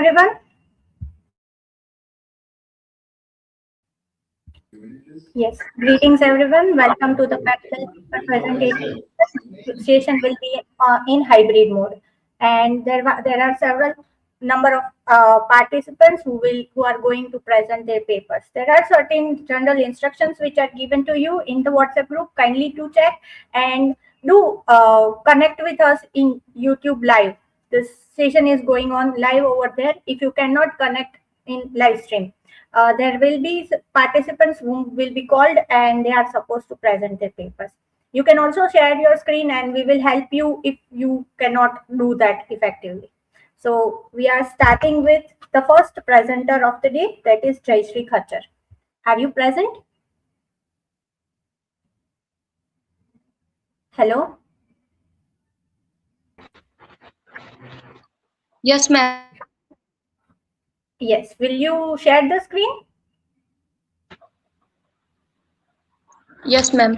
everyone? Yes, greetings everyone. Welcome to the practical presentation. Session will be in hybrid mode, and there are several number of participants who are going to present their papers. There are certain general instructions which are given to you in the WhatsApp group. Kindly to check and do connect with us in YouTube live. This session is going on live over there. If you cannot connect in live stream, there will be participants who will be called and they are supposed to present their papers. You can also share your screen and we will help you if you cannot do that effectively. So we are starting with the first presenter of the day, that is Jayshree Khachar. Are you present? Hello? Yes, ma'am. Yes. Will you share the screen? Yes, ma'am.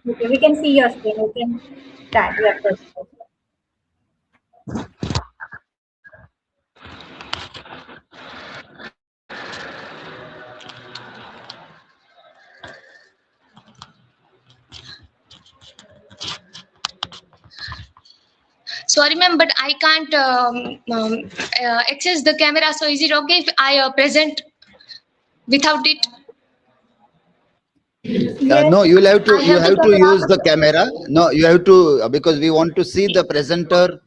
Okay, we can see your screen. You can start your presentation. Sorry, ma'am, but I can't access the camera. So is it okay if I present without it? Yes. No, you have to use the camera. camera. No, you have to, because we want to see the presenter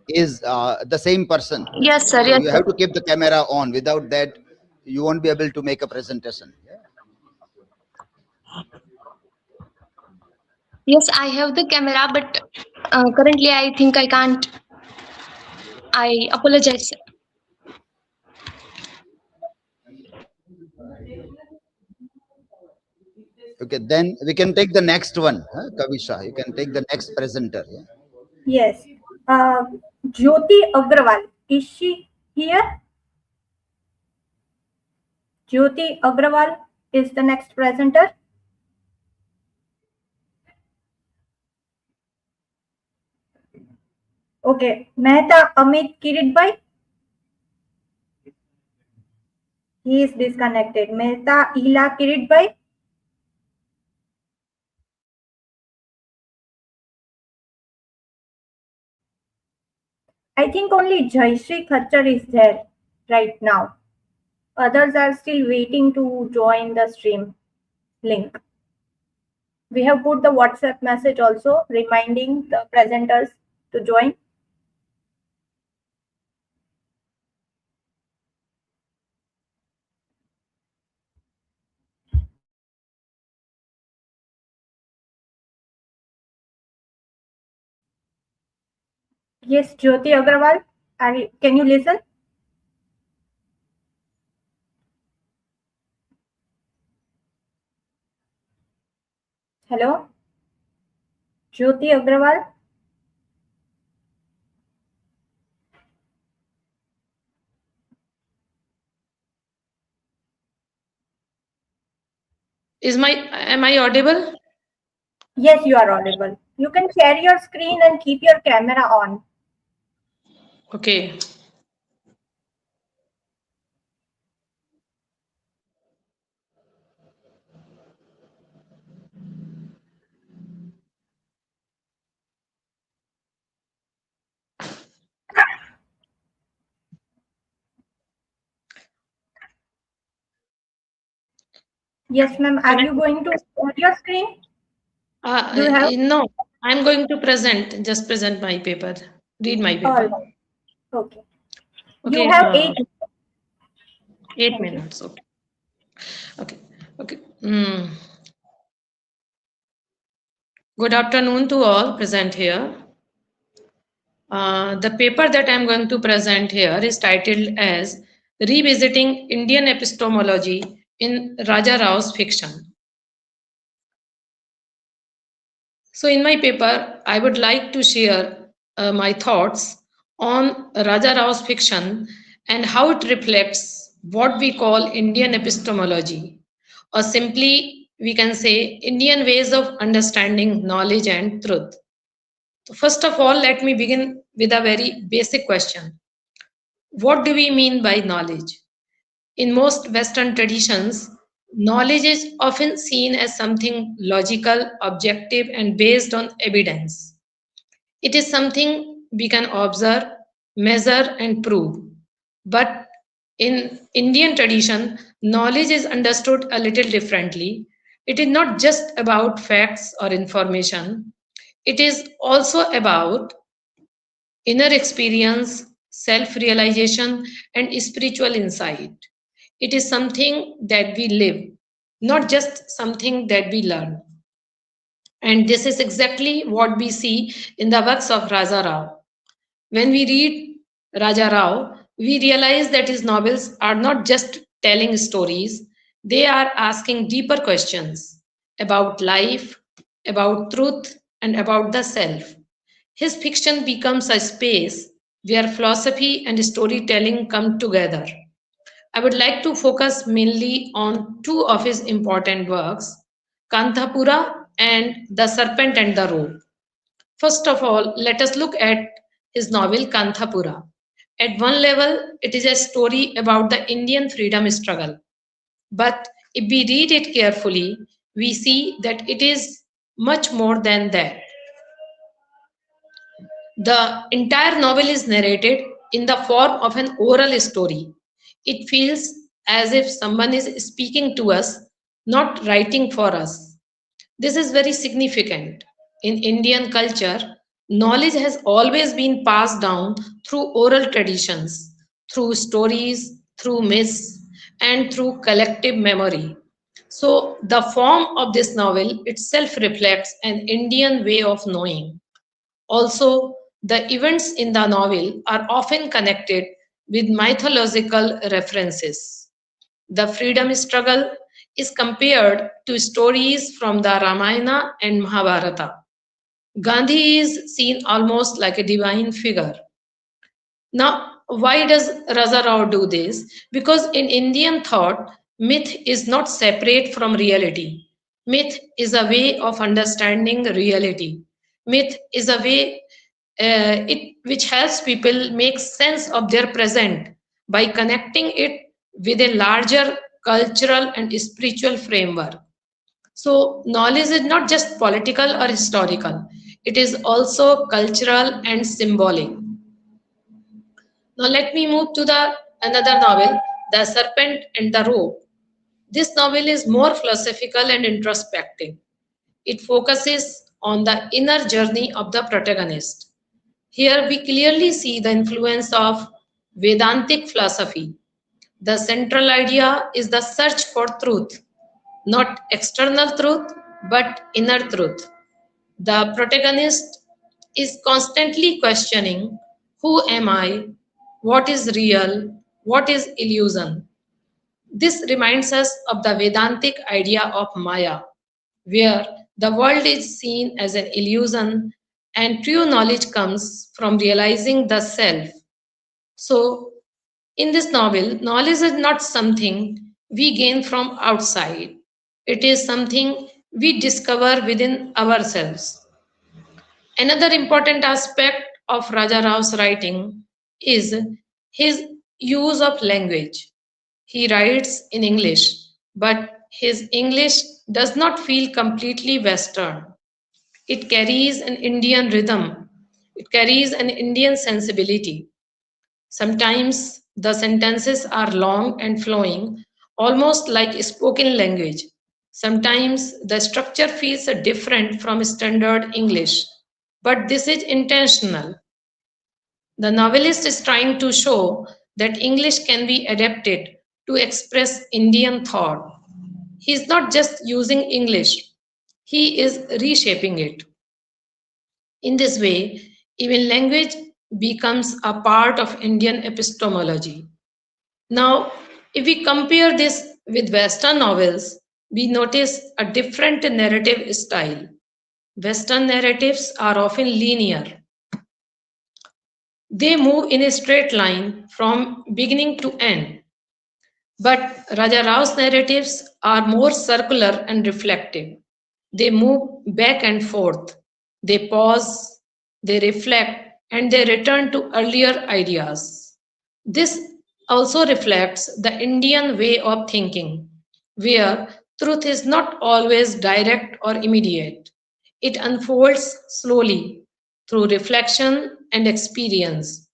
is the same person. Yes, sir. So Yes, you sir. have to keep the camera on. Without that, you won't be able to make a presentation. Yes, I have the camera, but currently I think I can't. I apologize. Okay, then we can take the next one, Kavisha. You can take the next presenter. Yeah? Yes. Jyoti Agrawal. Is she here? Jyoti Agrawal is the next presenter. Okay. Mehta Amit Kiritbhai. He is disconnected. Mehta Ila Kiritbhai. I think only Jayshree Khachar is there right now. Others are still waiting to join the stream link. We have put the WhatsApp message also reminding the presenters to join. Yes, Jyoti Agrawal, can you listen? Hello? Jyoti Agrawal? Am I audible? Yes, you are audible. You can share your screen and keep your camera on. Okay. Yes, ma'am. Are you going to share your screen? Do you have? No, I'm going to just present my paper, read my paper. All right. Okay. Okay, You have 8 minutes. 8 minutes. Okay. Okay. Okay. Good afternoon to all present here. The paper that I'm going to present here is titled as Revisiting Indian Epistemology in Raja Rao's Fiction. So in my paper, I would like to share my thoughts on Raja Rao's fiction and how it reflects what we call Indian epistemology, or simply we can say Indian ways of understanding knowledge and truth. So first of all, let me begin with a very basic question. What do we mean by knowledge? In most Western traditions, knowledge is often seen as something logical, objective, and based on evidence. It is something we can observe, measure, and prove. But in Indian tradition, knowledge is understood a little differently. It is not just about facts or information, it is also about inner experience, self realization, and spiritual insight. It is something that we live, not just something that we learn. And this is exactly what we see in the works of Raja Rao. When we read Raja Rao, we realize that his novels are not just telling stories, they are asking deeper questions about life, about truth, and about the self. His fiction becomes a space where philosophy and storytelling come together. I would like to focus mainly on two of his important works, Kanthapura and The Serpent and the Rope. First of all, let us look at his novel Kanthapura. At one level, it is a story about the Indian freedom struggle. But if we read it carefully, we see that it is much more than that. The entire novel is narrated in the form of an oral story. It feels as if someone is speaking to us, not writing for us. This is very significant. In Indian culture, knowledge has always been passed down through oral traditions, through stories, through myths, and through collective memory. So, the form of this novel itself reflects an Indian way of knowing. Also, the events in the novel are often connected with mythological references. The freedom struggle is compared to stories from the Ramayana and Mahabharata. Gandhi is seen almost like a divine figure. Now, why does Raja Rao do this? Because in Indian thought, myth is not separate from reality. Myth is a way of understanding reality. Myth is a way which helps people make sense of their present by connecting it with a larger cultural and spiritual framework. So, knowledge is not just political or historical, it is also cultural and symbolic. Now let me move to the another novel, The Serpent and the Rope. This novel is more philosophical and introspective. It focuses on the inner journey of the protagonist. Here we clearly see the influence of Vedantic philosophy. The central idea is the search for truth, not external truth, but inner truth. The protagonist is constantly questioning, who am I? What is real? What is illusion? This reminds us of the Vedantic idea of Maya, where the world is seen as an illusion and true knowledge comes from realizing the self. So, in this novel, knowledge is not something we gain from outside, it is something we discover within ourselves. Another important aspect of Raja Rao's writing is his use of language. He writes in English, but his English does not feel completely Western. It carries an Indian rhythm, it carries an Indian sensibility. Sometimes the sentences are long and flowing, almost like spoken language. Sometimes the structure feels different from standard English, but this is intentional. The novelist is trying to show that English can be adapted to express Indian thought. He is not just using English, he is reshaping it. In this way, even language becomes a part of Indian epistemology. Now, if we compare this with Western novels, we notice a different narrative style. Western narratives are often linear. They move in a straight line from beginning to end. But Raja Rao's narratives are more circular and reflective. They move back and forth. They pause, they reflect, and they return to earlier ideas. This also reflects the Indian way of thinking, where truth is not always direct or immediate. It unfolds slowly through reflection and experience.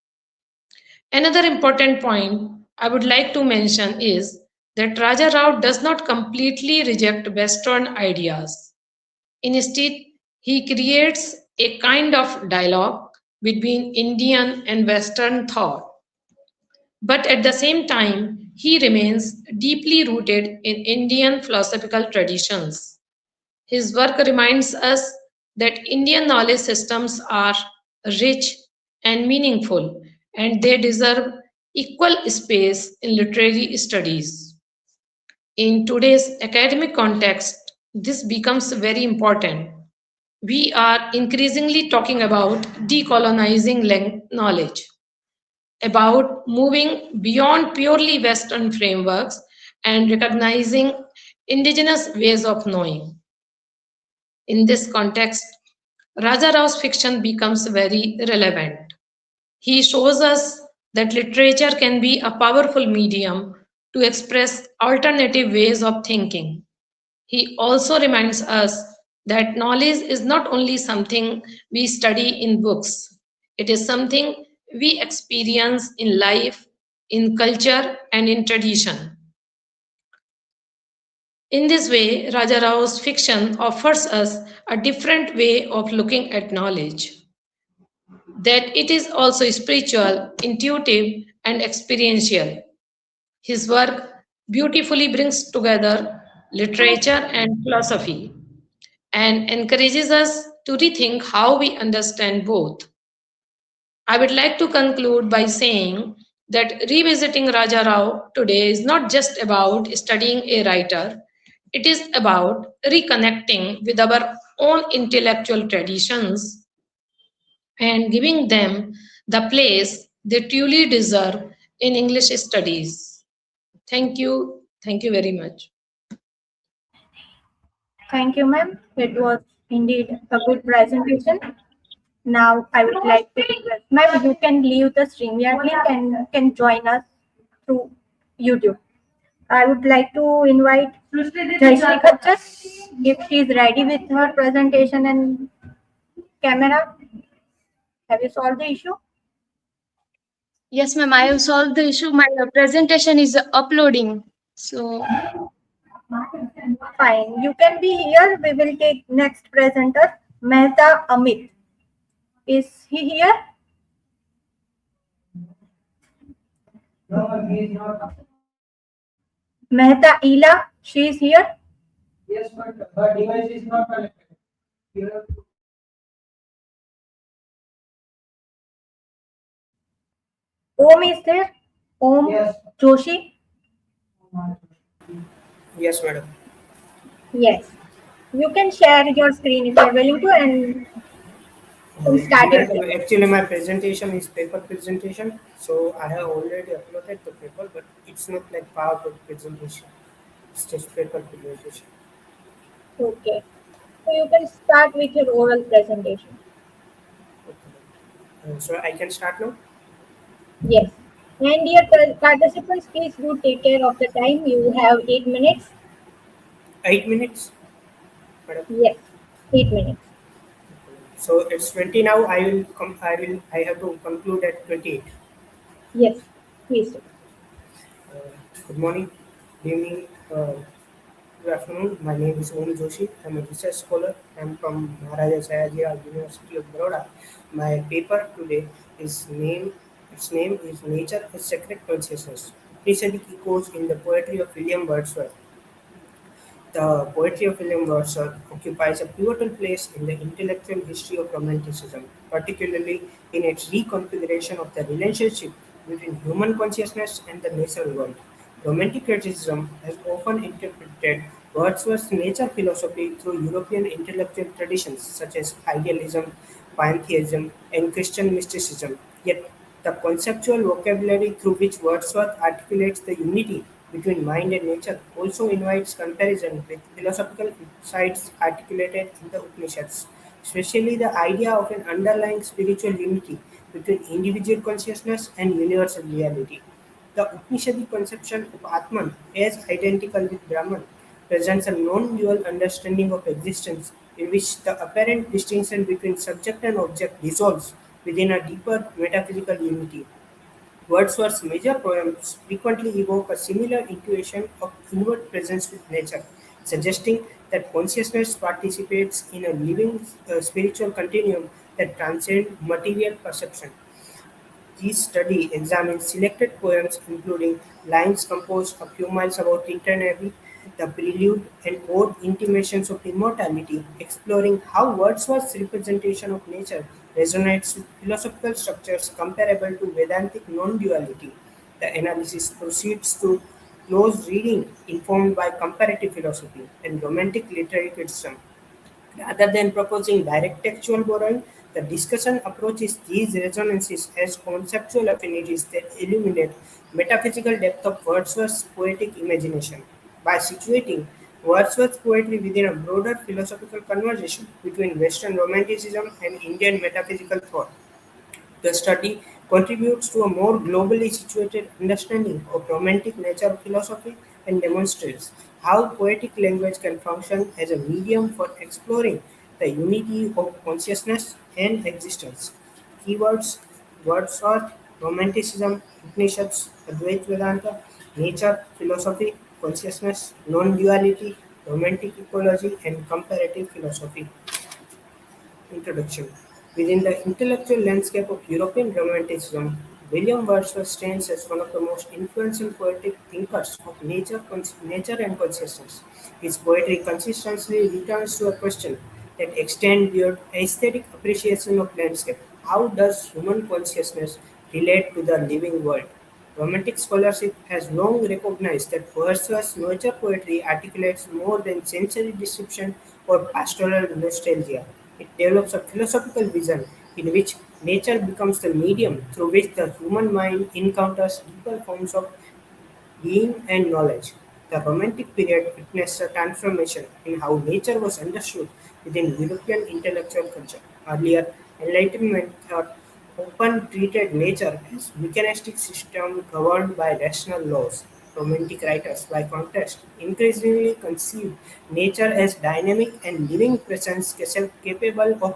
Another important point I would like to mention is that Raja Rao does not completely reject Western ideas. Instead, he creates a kind of dialogue between Indian and Western thought. But at the same time, he remains deeply rooted in Indian philosophical traditions. His work reminds us that Indian knowledge systems are rich and meaningful, and they deserve equal space in literary studies. In today's academic context, this becomes very important. We are increasingly talking about decolonizing knowledge, about moving beyond purely Western frameworks and recognizing indigenous ways of knowing. In this context, Raja Rao's fiction becomes very relevant. He shows us that literature can be a powerful medium to express alternative ways of thinking. He also reminds us that knowledge is not only something we study in books, it is something we experience in life, in culture, and in tradition. In this way, Raja Rao's fiction offers us a different way of looking at knowledge, that it is also spiritual, intuitive, and experiential. His work beautifully brings together literature and philosophy and encourages us to rethink how we understand both. I would like to conclude by saying that revisiting Raja Rao today is not just about studying a writer, it is about reconnecting with our own intellectual traditions and giving them the place they truly deserve in English studies. Thank you. Thank you very much. Thank you, ma'am. It was indeed a good presentation. Now, I would like to request, ma'am, you can leave the StreamYard link and can join us through YouTube. I would like to invite Jayashree Khattar if she is ready with her presentation and camera. Have you solved the issue? Yes, ma'am. I have solved the issue. My presentation is uploading. So, Fine. You can be here. We will take next presenter, Mehta Amit. Is he here? No, he is not. Mehta Ila, she is here. Yes, but her device is not connected. You have to. Om is there. Om Yes. Joshi. Yes, madam. Yes. You can share your screen if you are willing to and start it. Actually, my presentation is paper presentation, so I have already uploaded the paper, but it's not like PowerPoint presentation. It's just paper presentation. Okay. So you can start with your oral presentation. Okay. So I can start now. Yes. And dear participants, please do take care of the time. You have 8 minutes. 8 minutes, madam. Yes, 8 minutes. So it's 20 now. I will come. I have to conclude at 28. Yes, please do. Good morning, good evening, good afternoon. My name is Om Joshi. I'm a research scholar. I'm from Maharaja Sayaji University of Baroda. My paper today is its name is Nature as Sacred Consciousness. Episodic echoes in the poetry of William Wordsworth. The poetry of William Wordsworth occupies a pivotal place in the intellectual history of Romanticism, particularly in its reconfiguration of the relationship between human consciousness and the natural world. Romantic criticism has often interpreted Wordsworth's nature philosophy through European intellectual traditions such as idealism, pantheism, and Christian mysticism. Yet, the conceptual vocabulary through which Wordsworth articulates the unity between mind and nature also invites comparison with philosophical insights articulated in the Upanishads, especially the idea of an underlying spiritual unity between individual consciousness and universal reality. The Upanishadic conception of Atman as identical with Brahman presents a non-dual understanding of existence in which the apparent distinction between subject and object dissolves within a deeper metaphysical unity. Wordsworth's major poems frequently evoke a similar intuition of inward presence with nature, suggesting that consciousness participates in a living spiritual continuum that transcends material perception. This study examines selected poems, including lines composed a few miles above Tintern Abbey, the prelude and ode intimations of immortality, exploring how Wordsworth's representation of nature resonates with philosophical structures comparable to Vedantic non-duality. The analysis proceeds to close reading informed by comparative philosophy and romantic literary criticism. Rather than proposing direct textual borrowing, the discussion approaches these resonances as conceptual affinities that illuminate metaphysical depth of Wordsworth's poetic imagination. By situating Wordsworth's poetry within a broader philosophical conversation between Western Romanticism and Indian metaphysical thought, the study contributes to a more globally situated understanding of romantic nature of philosophy and demonstrates how poetic language can function as a medium for exploring the unity of consciousness and existence. Keywords: Wordsworth, Romanticism, Upanishads, Advaita Vedanta, Nature, Philosophy, Consciousness, Non-duality, Romantic ecology, and Comparative philosophy. Introduction. Within the intellectual landscape of European Romanticism, William Wordsworth stands as one of the most influential poetic thinkers of nature and consciousness. His poetry consistently returns to a question that extends beyond aesthetic appreciation of landscape. How does human consciousness relate to the living world? Romantic scholarship has long recognized that Wordsworth's nature poetry articulates more than sensory description or pastoral nostalgia. It develops a philosophical vision in which nature becomes the medium through which the human mind encounters deeper forms of being and knowledge. The Romantic period witnessed a transformation in how nature was understood within European intellectual culture. Earlier, Enlightenment thought often treated nature as mechanistic system governed by rational laws. Romantic writers, by contrast, increasingly conceive nature as dynamic and living presence capable of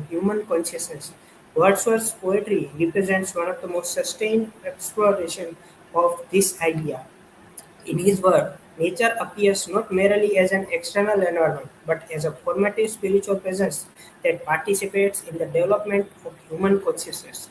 human consciousness. Wordsworth's poetry represents one of the most sustained exploration of this idea. In his work, nature appears not merely as an external environment, but as a formative spiritual presence that participates in the development of human consciousness.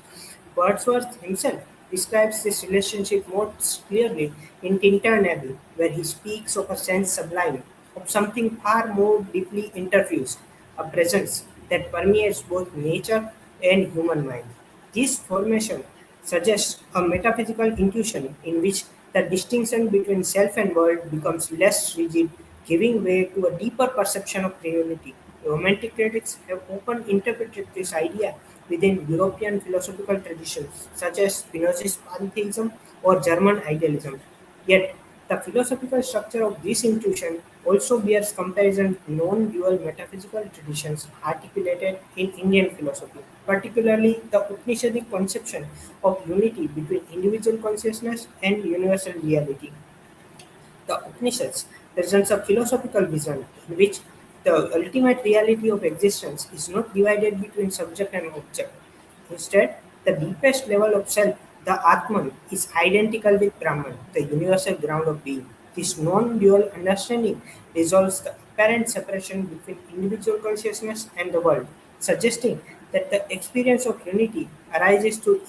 Wordsworth himself describes this relationship most clearly in Tintern Abbey, where he speaks of a sense sublime, of something far more deeply interfused, a presence that permeates both nature and human mind. This formation suggests a metaphysical intuition in which the distinction between self and world becomes less rigid, giving way to a deeper perception of reality. Romantic critics have often interpreted this idea within European philosophical traditions, such as Spinoza's pantheism or German idealism. Yet, the philosophical structure of this intuition also bears comparison with non-dual metaphysical traditions articulated in Indian philosophy, particularly the Upanishadic conception of unity between individual consciousness and universal reality. The Upanishads presents a philosophical vision in which the ultimate reality of existence is not divided between subject and object. Instead, the deepest level of self, the Atman, is identical with Brahman, the universal ground of being. This non-dual understanding resolves the apparent separation between individual consciousness and the world, suggesting that the experience of unity arises through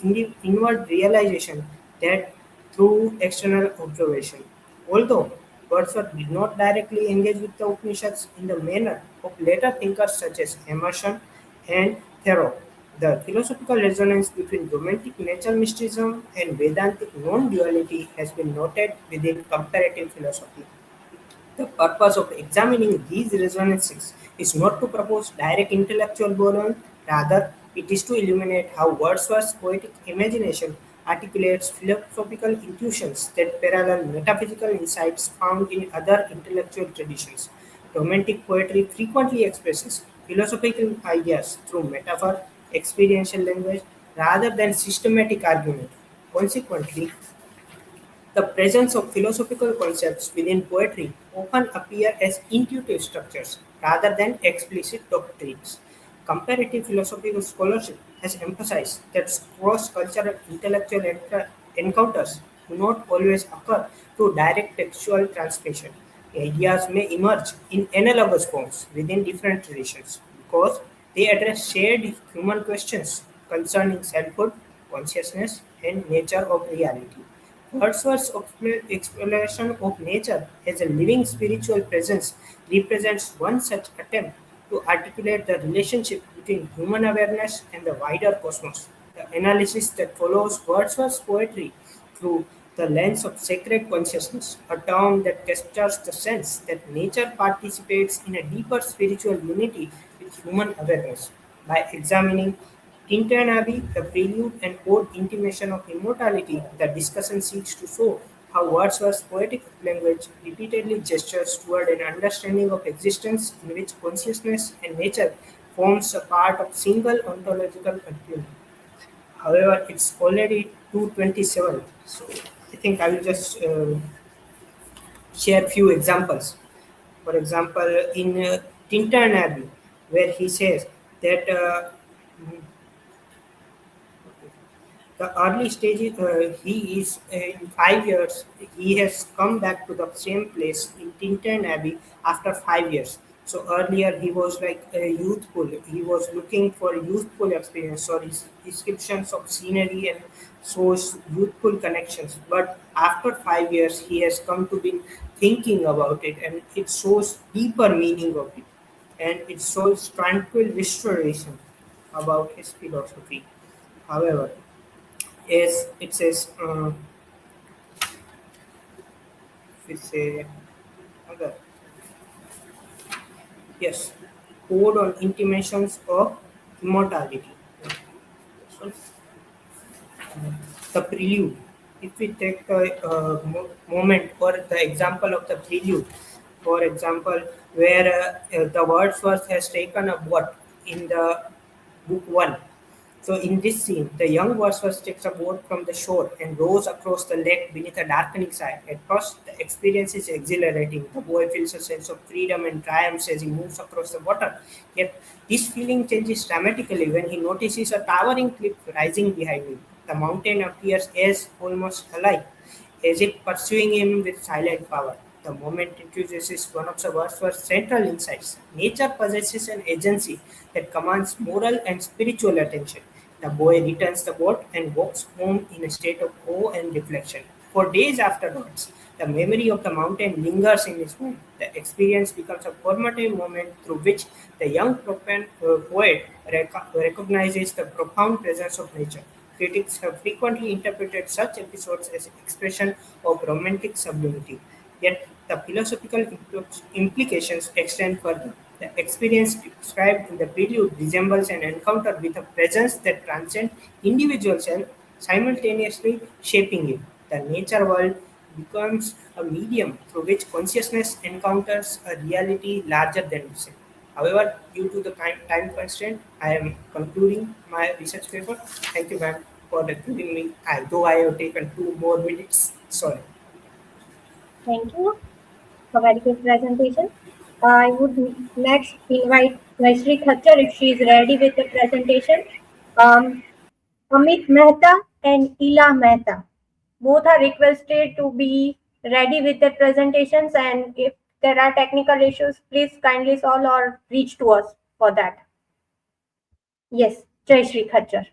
inward realization that through external observation. Although Wordsworth did not directly engage with the Upanishads in the manner of later thinkers such as Emerson and Thoreau, the philosophical resonance between Romantic natural mysticism and Vedantic non-duality has been noted within comparative philosophy. The purpose of examining these resonances is not to propose direct intellectual borrowing, rather, it is to illuminate how Wordsworth's poetic imagination articulates philosophical intuitions that parallel metaphysical insights found in other intellectual traditions. Romantic poetry frequently expresses philosophical ideas through metaphor, experiential language, rather than systematic argument. Consequently, the presence of philosophical concepts within poetry often appear as intuitive structures rather than explicit doctrines. Comparative philosophical scholarship has emphasized that cross-cultural intellectual encounters do not always occur through direct textual transmission. Ideas may emerge in analogous forms within different traditions because they address shared human questions concerning selfhood, consciousness, and nature of reality. Wordsworth's exploration of nature as a living spiritual presence represents one such attempt to articulate the relationship between human awareness and the wider cosmos. The analysis that follows Wordsworth's poetry through the lens of sacred consciousness, a term that captures the sense that nature participates in a deeper spiritual unity with human awareness. By examining Tintin Abbey, the prelude and ode intimation of immortality, the discussion seeks to show how Wordsworth's poetic language repeatedly gestures toward an understanding of existence in which consciousness and nature forms a part of single ontological continuum. However, it's already 2:27, so I think I will just share few examples. For example, in Tintin Abbey, where he says that the early stages, he is in 5 years, he has come back to the same place in Tintin Abbey after 5 years. So earlier he was like youthful, he was looking for youthful experience or his descriptions of scenery and shows youthful connections. But after 5 years, he has come to be thinking about it and it shows deeper meaning of it and it shows tranquil restoration about his philosophy. However, is it says it's a other yes code on intimations of immortality. So, the prelude. If we take the moment or the example of the prelude, for example, where the Wordsworth has taken a boat in the book one. So in this scene, the young Wordsworth takes a boat from the shore and rows across the lake beneath a darkening sky. At first, the experience is exhilarating. The boy feels a sense of freedom and triumph as he moves across the water. Yet, this feeling changes dramatically when he notices a towering cliff rising behind him. The mountain appears as almost alive, as if pursuing him with silent power. The moment introduces one of the Wordsworth's central insights. Nature possesses an agency that commands moral and spiritual attention. The boy returns the boat and walks home in a state of awe and reflection. For days afterwards, the memory of the mountain lingers in his mind. The experience becomes a formative moment through which the young poet recognizes the profound presence of nature. Critics have frequently interpreted such episodes as expression of romantic sublimity. Yet the philosophical implications extend further. The experience described in the prelude resembles an encounter with a presence that transcends individual self, simultaneously shaping it. The nature world becomes a medium through which consciousness encounters a reality larger than itself. However, due to the time constraint, I am concluding my research paper. Thank you, ma'am, for giving me. Though I have taken 2 more minutes. Sorry. Thank you for very good presentation. I would next invite Vaishri Khattar if she is ready with the presentation. Um, Amit Mehta and Ila Mehta. Both are requested to be ready with their presentations, and if there are technical issues, please kindly solve or reach to us for that. Yes, Jai Shri Khattar.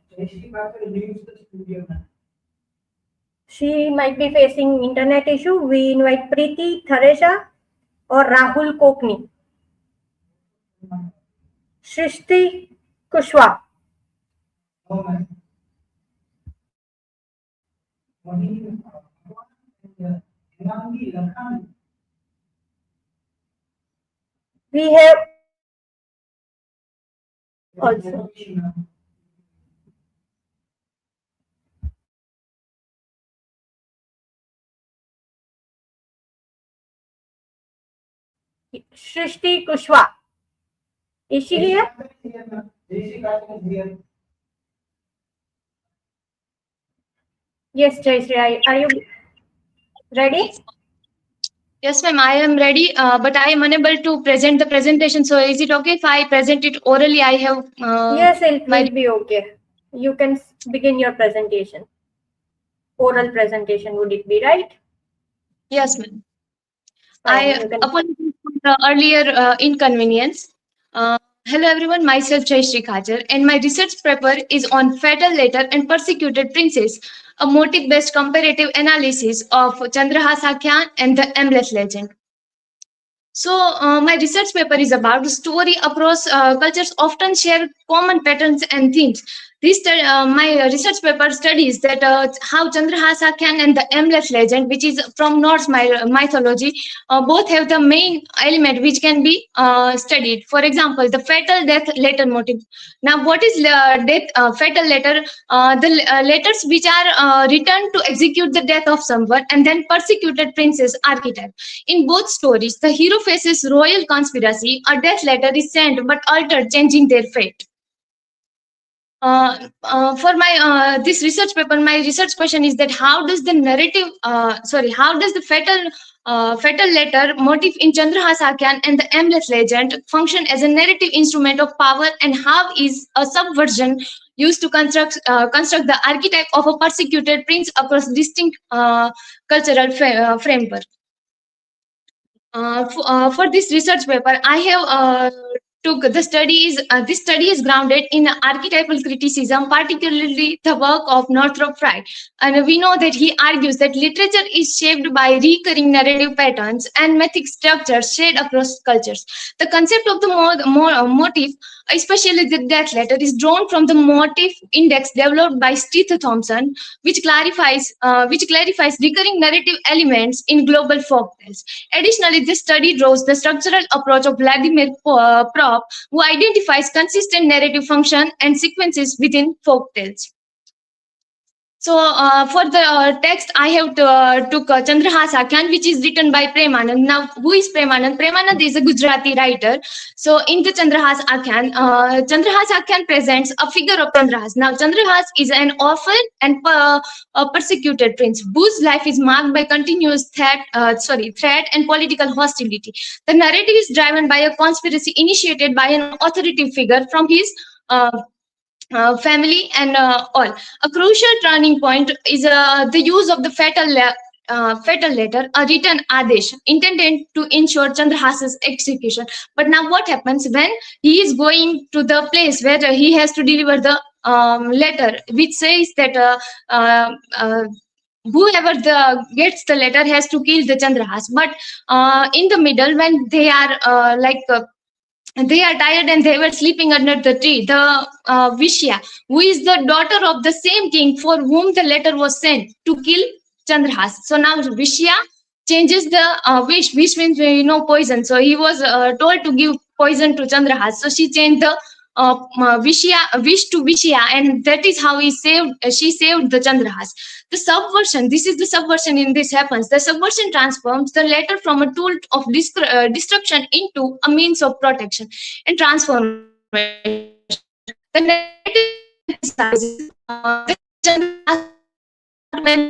She might be facing internet issue. We invite Preeti Tharesha or Rahul Kokni. Shrishti Kushwa. We have also Shrishti Kushwa. Is she here? Yes, Jayashree, are you ready? Yes, ma'am, I am ready, but I am unable to present the presentation. So is it okay if I present it orally? I have Yes, it my will be okay. You can begin your presentation. Oral presentation, would it be right? yes, ma'am. Fine, I you can. apologize for the earlier inconvenience. Hello, everyone. Myself, Jayashree Khajar, and my research paper is on fatal letter and persecuted princes, a motive-based comparative analysis of Chandrahas Akhyan and the Amleth legend. So, my research paper is about the story across cultures often share common patterns and themes. My research paper studies that how Chandrahasa Khan and the Amleth legend, which is from Norse mythology, both have the main element which can be studied. For example, the fatal death letter motive. Now, what is fatal letter? The letters which are written to execute the death of someone and then persecuted princess archetype. In both stories, the hero faces royal conspiracy. A death letter is sent but altered, changing their fate. For my this research paper, my research question is that how does the narrative, how does the fatal letter motif in Chandrahas Akhyan and the Amleth legend function as a narrative instrument of power, and how is a subversion used to construct the archetype of a persecuted prince across distinct cultural framework? For this research paper, I have took the studies. This study is grounded in archetypal criticism, particularly the work of Northrop Frye. And we know that he argues that literature is shaped by recurring narrative patterns and mythic structures shared across cultures. The concept of the motif, especially the death letter, is drawn from the motif index developed by Steve Thompson, which clarifies recurring narrative elements in global folktales. Additionally, this study draws the structural approach of Vladimir Prop, who identifies consistent narrative function and sequences within folktales. So for the text, I have took Chandrahas Akhyan, which is written by Premanand. Now, who is Premanand? Premanand is a Gujarati writer. So in the Chandrahas Akhyan presents a figure of Chandrahas. Now, Chandrahas is an orphan and a persecuted prince whose life is marked by continuous threat and political hostility. The narrative is driven by a conspiracy initiated by an authoritative figure from his family and all. A crucial turning point is the use of the fatal letter, a written adesh intended to ensure Chandrahas's execution. But now what happens when he is going to the place where he has to deliver the letter, which says that whoever gets the letter has to kill the Chandrahas. But in the middle, when they are they are tired and they were sleeping under the tree, the Vishya, who is the daughter of the same king for whom the letter was sent to kill Chandrahas. So now Vishya changes the wish. Wish means poison. So he was told to give poison to Chandrahas. So she changed the wish to Vishya, and that is how she saved the Chandrahas. The subversion, this is the subversion in this happens. The subversion transforms the letter from a tool of destruction into a means of protection and transformation. The narrative emphasizes the Chandrahas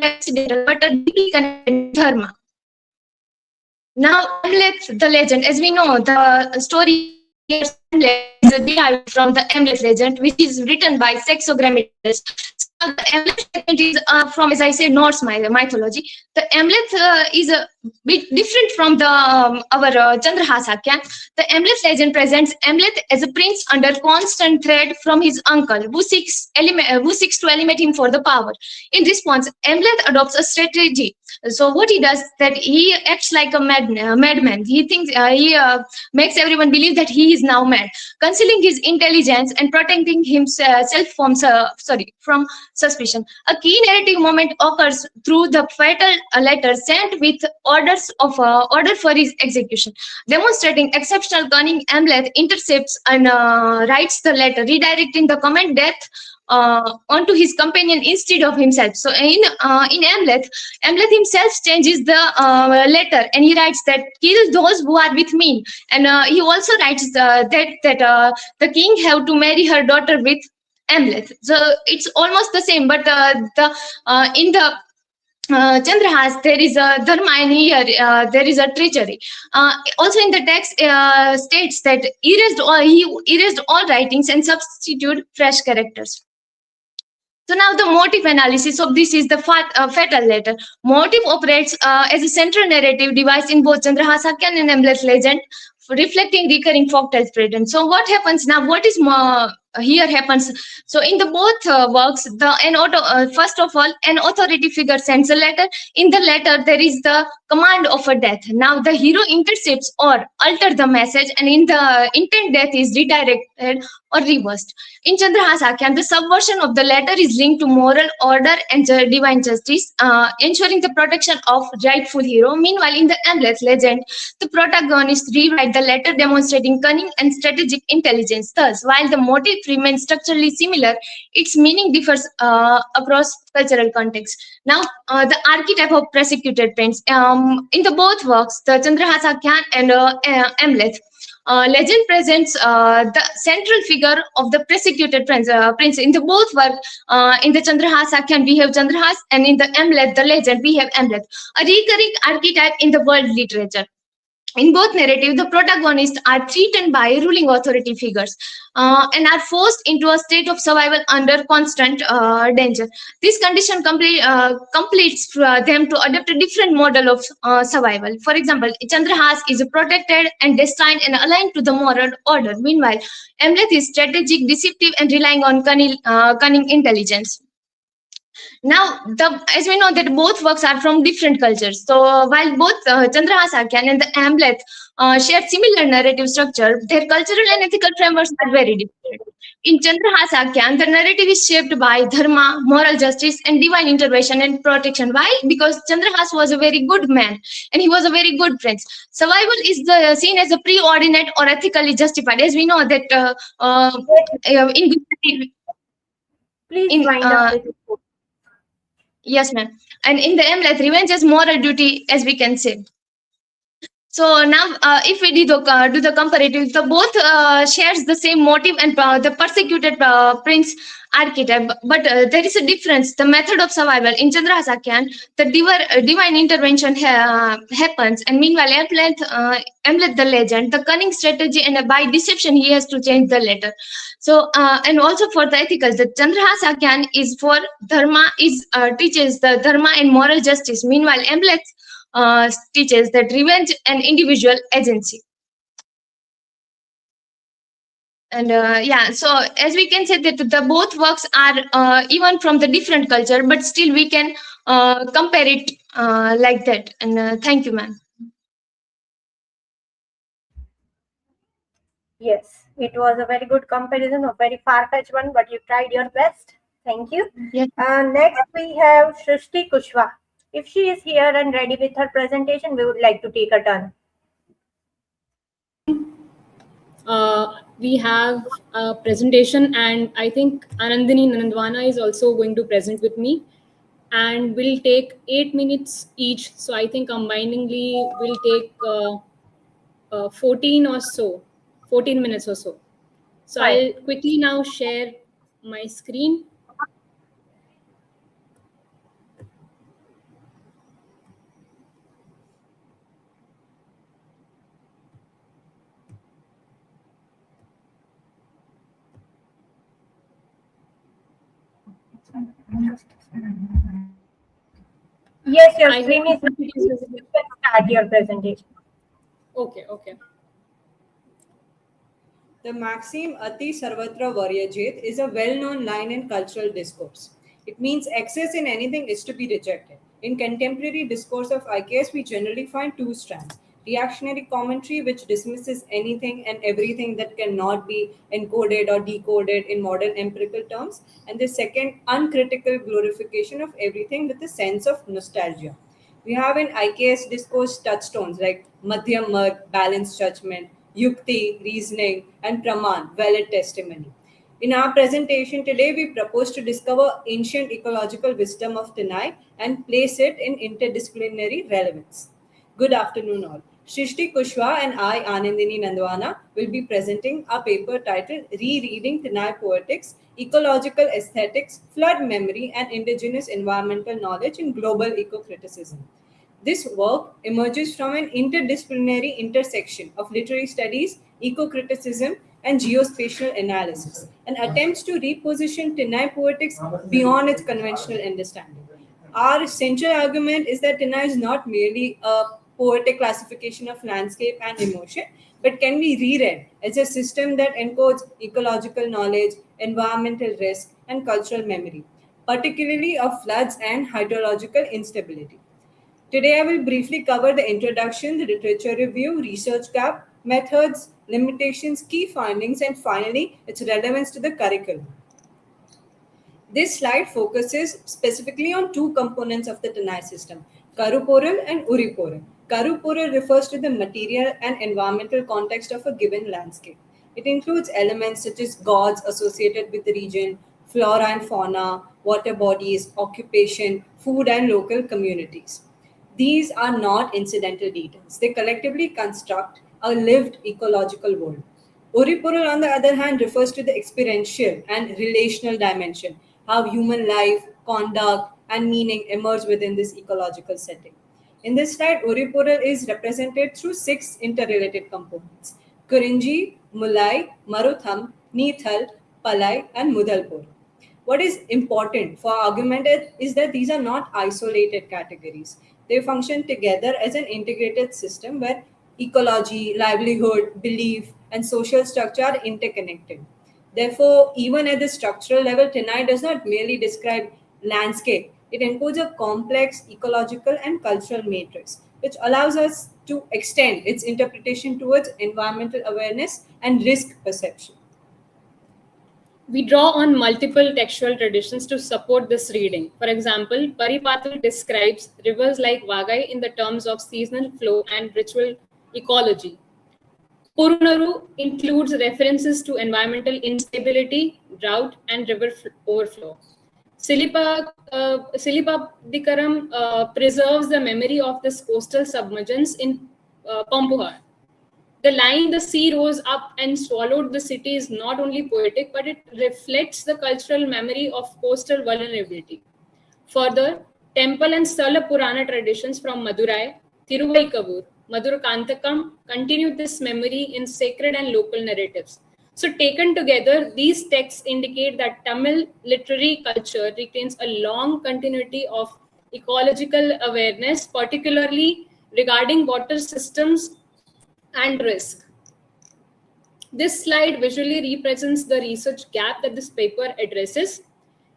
accidental but a deeply connected dharma. Now, Amleth, the legend, as we know, the story is derived from the Amleth legend, which is written by Saxo-Grammaticus. So the Amleth legend is from, as I said, Norse mythology. The Amleth is a bit different from the our Chandrahas Akhyan. The Amleth legend presents Amleth as a prince under constant threat from his uncle, who seeks to eliminate him for the power. In response, Amleth adopts a strategy. So what he does, that he acts like a madman. He thinks he makes everyone believe that he is now mad, concealing his intelligence and protecting himself from suspicion. A key narrative moment occurs through the fatal letter sent with order for his execution. Demonstrating exceptional cunning, Amleth intercepts and writes the letter, redirecting the command death onto his companion instead of himself. So in Amleth himself changes the letter, and he writes that kill those who are with me, and he also writes that the king have to marry her daughter with Amleth. So it's almost the same, but in the Chandrahas, there is a dharma, and here there is a treachery. Also in the text states that he erased all writings and substituted fresh characters. So now the motive analysis of this is the fatal letter. Motive operates as a central narrative device in both Chandrahas and Amleth legend, reflecting recurring folktales pattern. So what happens now? What is here happens? So in the both works, first of all, an authority figure sends a letter. In the letter, there is the command of a death. Now the hero intercepts or alters the message, and in the intent, death is redirected or reversed. In Chandrahas Akhyan, the subversion of the letter is linked to moral order and divine justice, ensuring the protection of rightful hero. Meanwhile, in the Amleth legend, the protagonist rewrite the letter, demonstrating cunning and strategic intelligence. Thus, while the motive remains structurally similar, its meaning differs across cultural contexts. Now, the archetype of persecuted prince. In the both works, the Chandrahas Akhyan and Amleth, legend presents the central figure of the persecuted prince. In the both work, in the Chandrahas Akhyan, we have Chandrahas, and in the Amleth, the legend, we have Amleth, a recurring archetype in the world literature. In both narratives, the protagonists are threatened by ruling authority figures and are forced into a state of survival under constant danger. This condition completes them to adopt a different model of survival. For example, Chandrahas is protected and destined and aligned to the moral order. Meanwhile, Amleth is strategic, deceptive, and relying on cunning intelligence. Now, as we know that both works are from different cultures. So while both Chandrahas Akhyan and the Amleth share similar narrative structure, their cultural and ethical frameworks are very different. In Chandrahas Akhyan, the narrative is shaped by dharma, moral justice, and divine intervention and protection. Why? Because Chandrahas was a very good man and he was a very good prince. Survival is seen as a preordinate or ethically justified. As we know that Please wind up with it. Yes, ma'am. And in the Amleth, revenge is moral duty, as we can say. So now, if we do the comparative, the both shares the same motive and the persecuted prince archetype, but there is a difference. The method of survival in Chandrahas Akhyan, the divine intervention happens, and meanwhile, Amleth the legend, the cunning strategy, and by deception, he has to change the letter. So, and also for the ethical, the Chandrahas Akhyan is for dharma, teaches the dharma and moral justice. Meanwhile, Amleth teaches that revenge and individual agency. And yeah, so as we can say that the both works are even from the different culture, but still we can compare it like that. And thank you, ma'am. Yes, it was a very good comparison, a very far-fetched one, but you tried your best. Thank you. Yes. Next, we have Shrishti Kushwa. If she is here and ready with her presentation, we would like to take a turn. We have a presentation, and I think Anandini Nanandwana is also going to present with me, and we'll take 8 minutes each. So I think combiningly we'll take 14 minutes or so. So I'll quickly now share my screen. Yes, your screen is visible. You can start your presentation. Okay. The maxim Ati Sarvatra Varyajit is a well-known line in cultural discourse. It means excess in anything is to be rejected. In contemporary discourse of IKS, we generally find two strands. Reactionary commentary, which dismisses anything and everything that cannot be encoded or decoded in modern empirical terms. And the second, uncritical glorification of everything with a sense of nostalgia. We have in IKS discourse touchstones like Madhyam Marg, balanced judgment, Yukti, reasoning, and Praman, valid testimony. In our presentation today, we propose to discover ancient ecological wisdom of Tanai and place it in interdisciplinary relevance. Good afternoon, all. Shrishti Kushwa and I, Anandini Nandwana, will be presenting a paper titled Rereading Tanai Poetics, Ecological Aesthetics, Flood Memory, and Indigenous Environmental Knowledge in Global Eco-Criticism. This work emerges from an interdisciplinary intersection of literary studies, eco-criticism, and geospatial analysis, and attempts to reposition Tanai poetics beyond its conventional understanding. Our central argument is that Tanai is not merely a poetic classification of landscape and emotion, but can be reread as a system that encodes ecological knowledge, environmental risk, and cultural memory, particularly of floods and hydrological instability. Today, I will briefly cover the introduction, the literature review, research gap, methods, limitations, key findings, and finally, its relevance to the curriculum. This slide focuses specifically on two components of the Tanai system, Karuporal and Uriporal. Karuporal refers to the material and environmental context of a given landscape. It includes elements such as gods associated with the region, flora and fauna, water bodies, occupation, food, and local communities. These are not incidental details. They collectively construct a lived ecological world. Uriporal, on the other hand, refers to the experiential and relational dimension, how human life, conduct, and meaning emerge within this ecological setting. In this slide, Uriporal is represented through 6 interrelated components: Kurinji, Mulai, Marutham, Neethal, Palai, and Mudalpur. What is important for argument is that these are not isolated categories. They function together as an integrated system where ecology, livelihood, belief, and social structure are interconnected. Therefore, even at the structural level, Tanai does not merely describe landscape. It encodes a complex ecological and cultural matrix, which allows us to extend its interpretation towards environmental awareness and risk perception. We draw on multiple textual traditions to support this reading. For example, Paripatal describes rivers like Vagai in the terms of seasonal flow and ritual ecology. Purunaru includes references to environmental instability, drought, and river overflow. Silipapdikaram preserves the memory of this coastal submergence in Pompuhar. The line, "the sea rose up and swallowed the city," is not only poetic, but it reflects the cultural memory of coastal vulnerability. Further, temple and Sthala Purana traditions from Madurai, Thiruvaikavur, Madurakantakam continue this memory in sacred and local narratives. So taken together, these texts indicate that Tamil literary culture retains a long continuity of ecological awareness, particularly regarding water systems and risk. This slide visually represents the research gap that this paper addresses.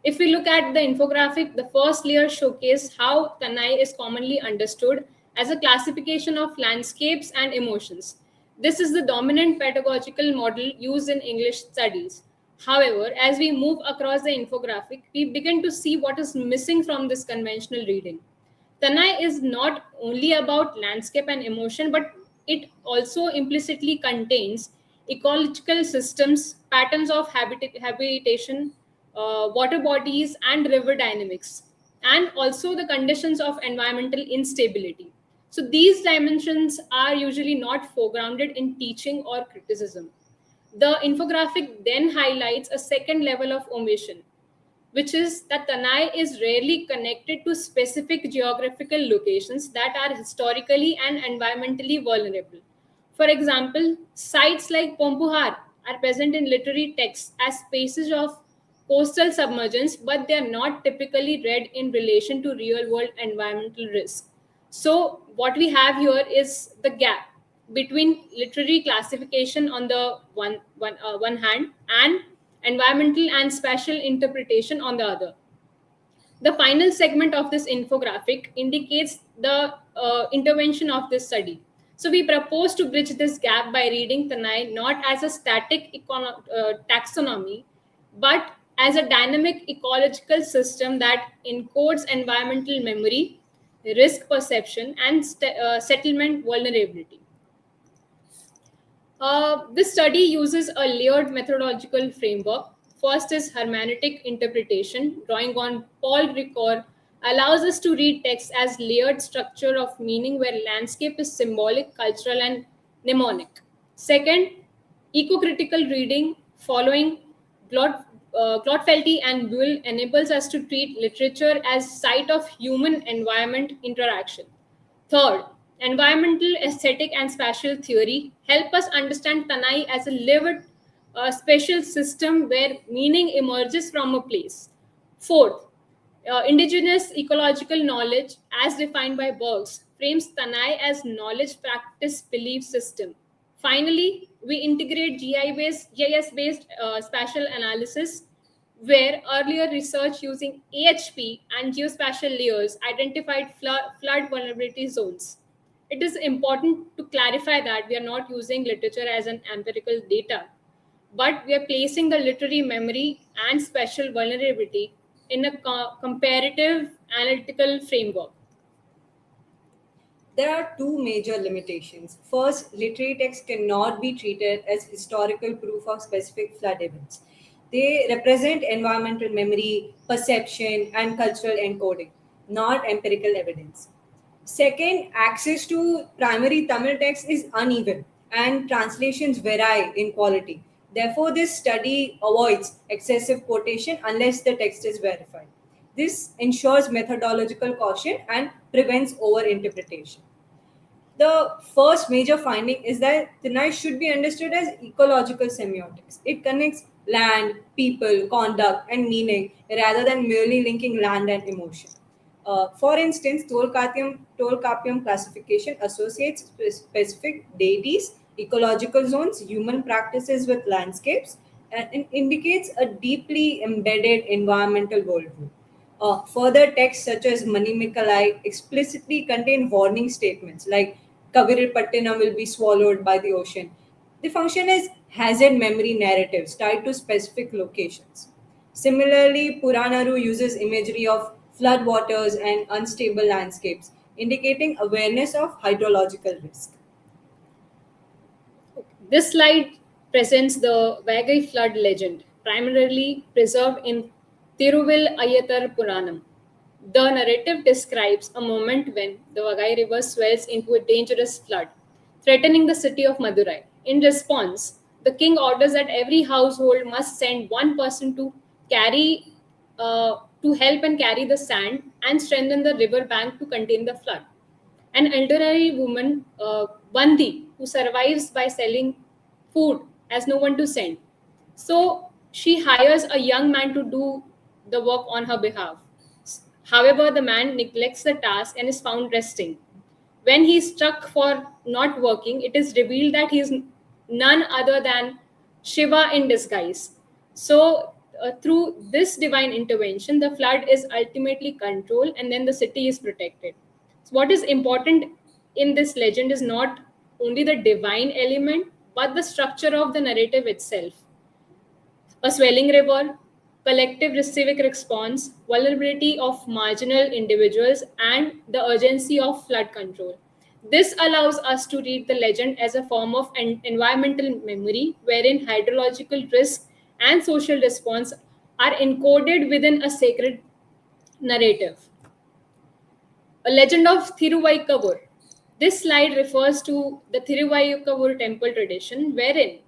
If we look at the infographic, the first layer showcases how Tanai is commonly understood as a classification of landscapes and emotions. This is the dominant pedagogical model used in English studies. However, as we move across the infographic, we begin to see what is missing from this conventional reading. Tanai is not only about landscape and emotion, but it also implicitly contains ecological systems, patterns of habitation, water bodies, and river dynamics, and also the conditions of environmental instability. So these dimensions are usually not foregrounded in teaching or criticism. The infographic then highlights a second level of omission, which is that Tanai is rarely connected to specific geographical locations that are historically and environmentally vulnerable. For example, sites like Pompuhar are present in literary texts as spaces of coastal submergence, but they are not typically read in relation to real-world environmental risk. So what we have here is the gap between literary classification on the one hand and environmental and spatial interpretation on the other. The final segment of this infographic indicates the intervention of this study. So we propose to bridge this gap by reading Tanai not as a static taxonomy, but as a dynamic ecological system that encodes environmental memory, risk perception, and settlement vulnerability. This study uses a layered methodological framework. First is hermeneutic interpretation, drawing on Paul Ricoeur allows us to read text as layered structure of meaning where landscape is symbolic, cultural, and mnemonic. Second, eco-critical reading following Glotfelty and Buell enables us to treat literature as site of human-environment interaction. Third, environmental aesthetic and spatial theory help us understand Tanai as a lived spatial system where meaning emerges from a place. Fourth, indigenous ecological knowledge, as defined by Burks, frames Tanai as knowledge, practice, belief system. Finally, we integrate GIS-based spatial analysis, where earlier research using AHP and geospatial layers identified flood vulnerability zones. It is important to clarify that we are not using literature as an empirical data, but we are placing the literary memory and spatial vulnerability in a comparative analytical framework. There are two major limitations. First, literary text cannot be treated as historical proof of specific flood events. They represent environmental memory, perception, and cultural encoding, not empirical evidence. Second, access to primary Tamil text is uneven and translations vary in quality. Therefore, this study avoids excessive quotation unless the text is verified. This ensures methodological caution and prevents overinterpretation. The first major finding is that Tanai should be understood as ecological semiotics. It connects land, people, conduct, and meaning rather than merely linking land and emotion. For instance, Tolkappiyam classification associates specific deities, ecological zones, human practices with landscapes, and it indicates a deeply embedded environmental worldview. Further texts such as Manimikalai explicitly contain warning statements like Kaviripattinam will be swallowed by the ocean. The function is hazard memory narratives tied to specific locations. Similarly, Puranaru uses imagery of floodwaters and unstable landscapes, indicating awareness of hydrological risk. This slide presents the Vagai flood legend, primarily preserved in Tiruvil Ayatar Puranam. The narrative describes a moment when the Vagai river swells into a dangerous flood, threatening the city of Madurai. In response, the king orders that every household must send one person to help and carry the sand and strengthen the river bank to contain the flood. An elderly woman, Bandi, who survives by selling food, has no one to send. So she hires a young man to do the work on her behalf. However, the man neglects the task and is found resting. When he is struck for not working, it is revealed that he is none other than Shiva in disguise. So, through this divine intervention, the flood is ultimately controlled and then the city is protected. So what is important in this legend is not only the divine element, but the structure of the narrative itself. A swelling river, collective civic response, vulnerability of marginal individuals, and the urgency of flood control. This allows us to read the legend as a form of environmental memory, wherein hydrological risk and social response are encoded within a sacred narrative. A legend of Thiruvaikavur. This slide refers to the Thiruvaikavur temple tradition, wherein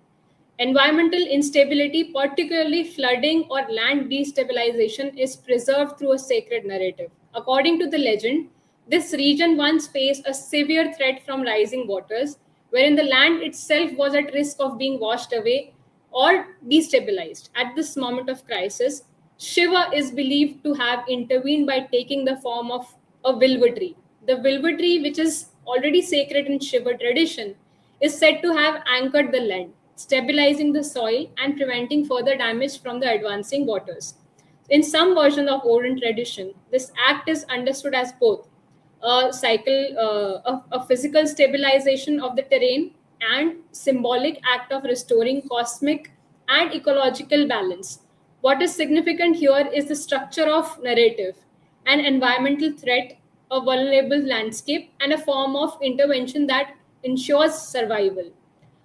environmental instability, particularly flooding or land destabilization, is preserved through a sacred narrative. According to the legend, this region once faced a severe threat from rising waters, wherein the land itself was at risk of being washed away or destabilized. At this moment of crisis, Shiva is believed to have intervened by taking the form of a vilva tree. The vilva tree, which is already sacred in Shiva tradition, is said to have anchored the land, stabilizing the soil and preventing further damage from the advancing waters. In some versions of Orient tradition, this act is understood as both a a physical stabilization of the terrain and symbolic act of restoring cosmic and ecological balance. What is significant here is the structure of narrative, an environmental threat, a vulnerable landscape, and a form of intervention that ensures survival.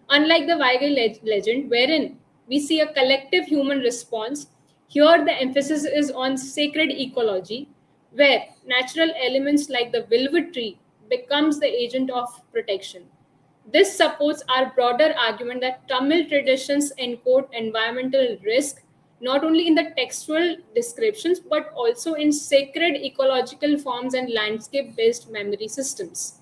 Unlike the Weigel legend, wherein we see a collective human response, here the emphasis is on sacred ecology, where natural elements like the velvet tree becomes the agent of protection. This supports our broader argument that Tamil traditions encode environmental risk not only in the textual descriptions but also in sacred ecological forms and landscape-based memory systems.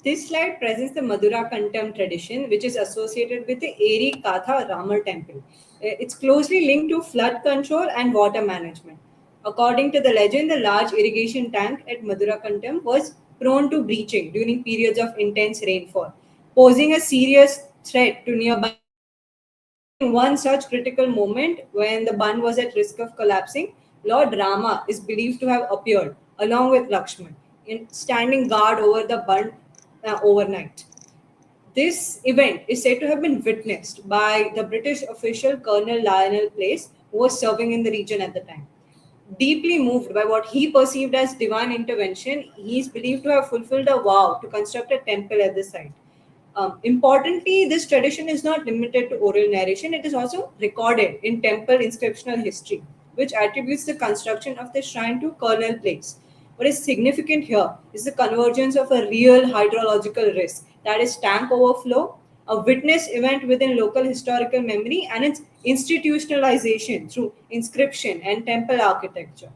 This slide presents the Madura Kantam tradition, which is associated with the Eri Katha Ramar temple. It's closely linked to flood control and water management. According to the legend, the large irrigation tank at Madura Kantam was prone to breaching during periods of intense rainfall, posing a serious threat to nearby. In one such critical moment, when the bund was at risk of collapsing, Lord Rama is believed to have appeared along with Lakshman, standing guard over the bund overnight. This event is said to have been witnessed by the British official Colonel Lionel Place, who was serving in the region at the time. Deeply moved by what he perceived as divine intervention, he is believed to have fulfilled a vow to construct a temple at the site. Importantly, this tradition is not limited to oral narration, it is also recorded in temple inscriptional history, which attributes the construction of the shrine to Colonel Place. What is significant here is the convergence of a real hydrological risk, that is, tank overflow, a witness event within local historical memory, and its institutionalization through inscription and temple architecture.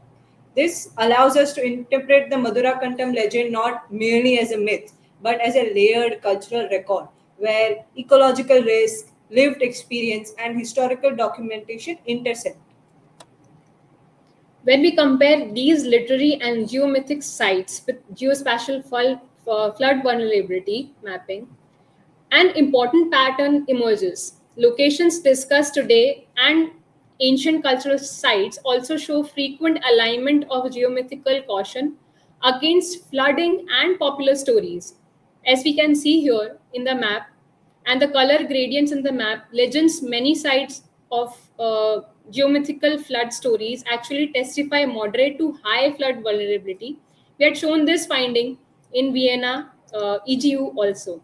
This allows us to interpret the Madura Kantam legend not merely as a myth, but as a layered cultural record where ecological risk, lived experience, and historical documentation intersect. When we compare these literary and geomythic sites with geospatial flood vulnerability mapping, an important pattern emerges. Locations discussed today and ancient cultural sites also show frequent alignment of geomythical caution against flooding and popular stories. As we can see here in the map, and the color gradients in the map, legends many sites of geomythical flood stories actually testify moderate to high flood vulnerability. We had shown this finding in Vienna, EGU also.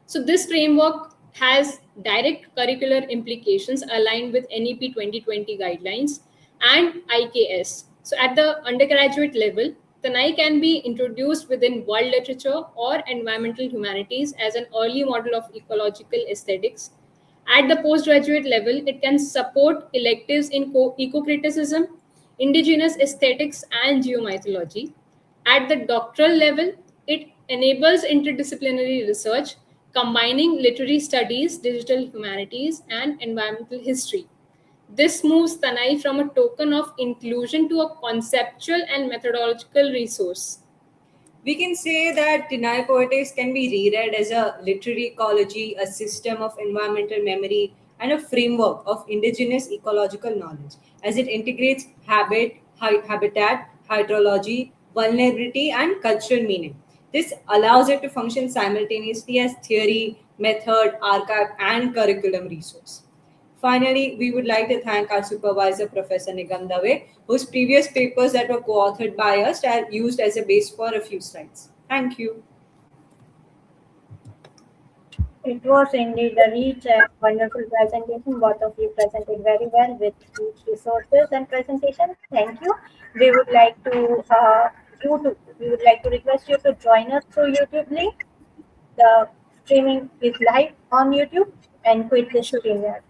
So this framework has direct curricular implications aligned with NEP 2020 guidelines and IKS. So at the undergraduate level, Tanai can be introduced within world literature or environmental humanities as an early model of ecological aesthetics. At the postgraduate level, it can support electives in eco-criticism, indigenous aesthetics, and geomythology. At the doctoral level, it enables interdisciplinary research, combining literary studies, digital humanities, and environmental history. This moves Tanai from a token of inclusion to a conceptual and methodological resource. We can say that Tinai Poetics can be reread as a literary ecology, a system of environmental memory, and a framework of indigenous ecological knowledge, as it integrates habitat, hydrology, vulnerability, and cultural meaning. This allows it to function simultaneously as theory, method, archive, and curriculum resource. Finally, we would like to thank our supervisor, Professor Nigam Dave, whose previous papers that were co-authored by us are used as a base for a few slides. Thank you. It was indeed a rich and wonderful presentation. Both of you presented very well with huge resources and presentation. Thank you. We would like to request you to join us through YouTube link. The streaming is live on YouTube, and quit the stream here.